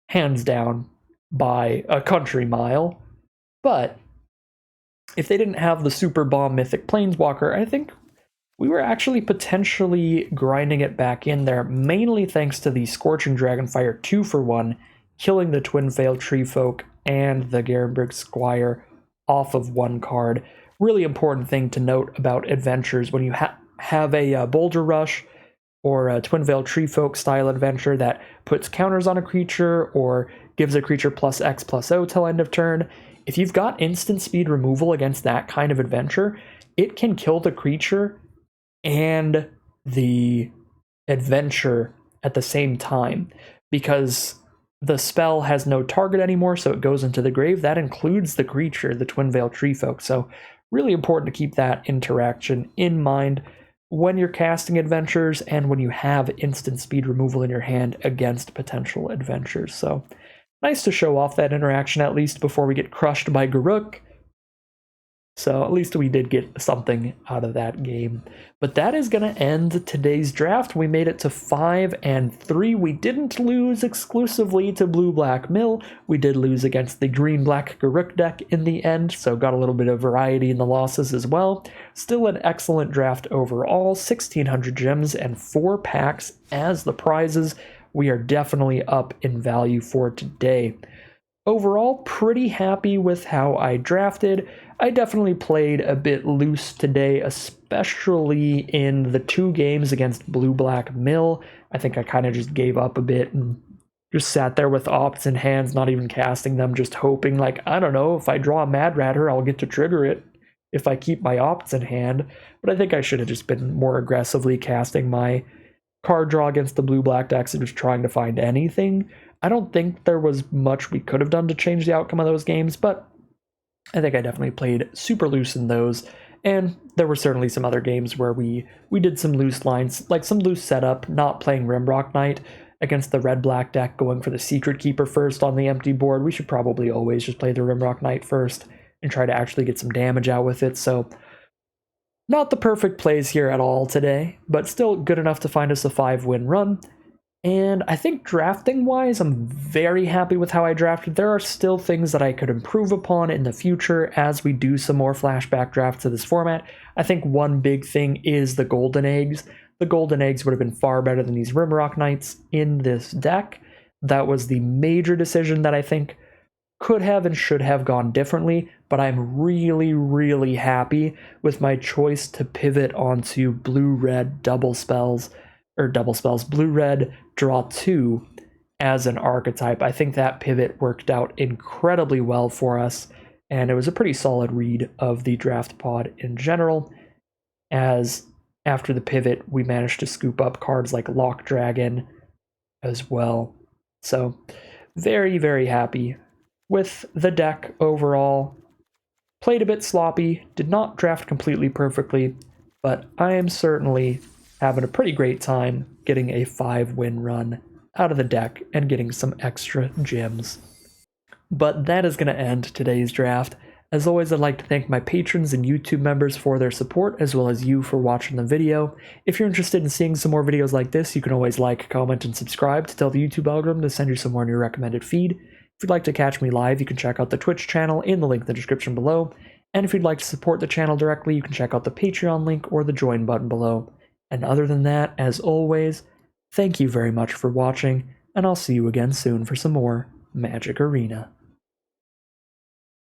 hands down, by a country mile. But if they didn't have the Super Bomb Mythic Planeswalker, I think we were actually potentially grinding it back in there, mainly thanks to the Scorching Dragonfire 2-for-1, killing the Twin Veil Tree Folk and the Garenberg Squire off of one card. Really important thing to note about adventures when you have a Boulder Rush or a Twin Veil Tree Folk style adventure that puts counters on a creature or gives a creature +X/+O till end of turn. If you've got instant speed removal against that kind of adventure, it can kill the creature and the adventure at the same time, because the spell has no target anymore, so it goes into the grave. That includes the creature, the Twin Veil Tree Folk. So really important to keep that interaction in mind when you're casting adventures and when you have instant speed removal in your hand against potential adventures. So nice to show off that interaction at least before we get crushed by Garruk. So at least we did get something out of that game. But that is going to end today's draft. We made it to 5-3. We didn't lose exclusively to Blue-Black Mill. We did lose against the Green-Black Garruk deck in the end, so got a little bit of variety in the losses as well. Still an excellent draft overall. 1,600 gems and 4 packs as the prizes. We are definitely up in value for today. Overall, pretty happy with how I drafted. I definitely played a bit loose today, especially in the 2 games against Blue-Black Mill. I think I kind of just gave up a bit and just sat there with opts in hands, not even casting them, just hoping, like, I don't know, if I draw a Mad Ratter, I'll get to trigger it if I keep my opts in hand. But I think I should have just been more aggressively casting my card draw against the Blue-Black decks and just trying to find anything. I don't think there was much we could have done to change the outcome of those games, but I think I definitely played super loose in those, and there were certainly some other games where we did some loose lines, like some loose setup, not playing Rimrock Knight, against the red-black deck going for the Secret Keeper first on the empty board. We should probably always just play the Rimrock Knight first and try to actually get some damage out with it. So not the perfect plays here at all today, but still good enough to find us a 5-win run. And I think drafting-wise, I'm very happy with how I drafted. There are still things that I could improve upon in the future as we do some more flashback drafts of this format. I think one big thing is the golden eggs. The golden eggs would have been far better than these Rimrock Knights in this deck. That was the major decision that I think could have and should have gone differently, but I'm really, really happy with my choice to pivot onto blue-red blue-red draw 2 as an archetype. I think that pivot worked out incredibly well for us, and it was a pretty solid read of the draft pod in general, as after the pivot we managed to scoop up cards like Lock Dragon as well. So very, very happy with the deck overall. Played a bit sloppy, did not draft completely perfectly, but I am certainly having a pretty great time getting a 5-win run out of the deck and getting some extra gems. But that is going to end today's draft. As always, I'd like to thank my patrons and YouTube members for their support, as well as you for watching the video. If you're interested in seeing some more videos like this, you can always like, comment, and subscribe to tell the YouTube algorithm to send you some more in your recommended feed. If you'd like to catch me live, you can check out the Twitch channel in the link in the description below. And if you'd like to support the channel directly, you can check out the Patreon link or the join button below. And other than that, as always, thank you very much for watching, and I'll see you again soon for some more Magic Arena.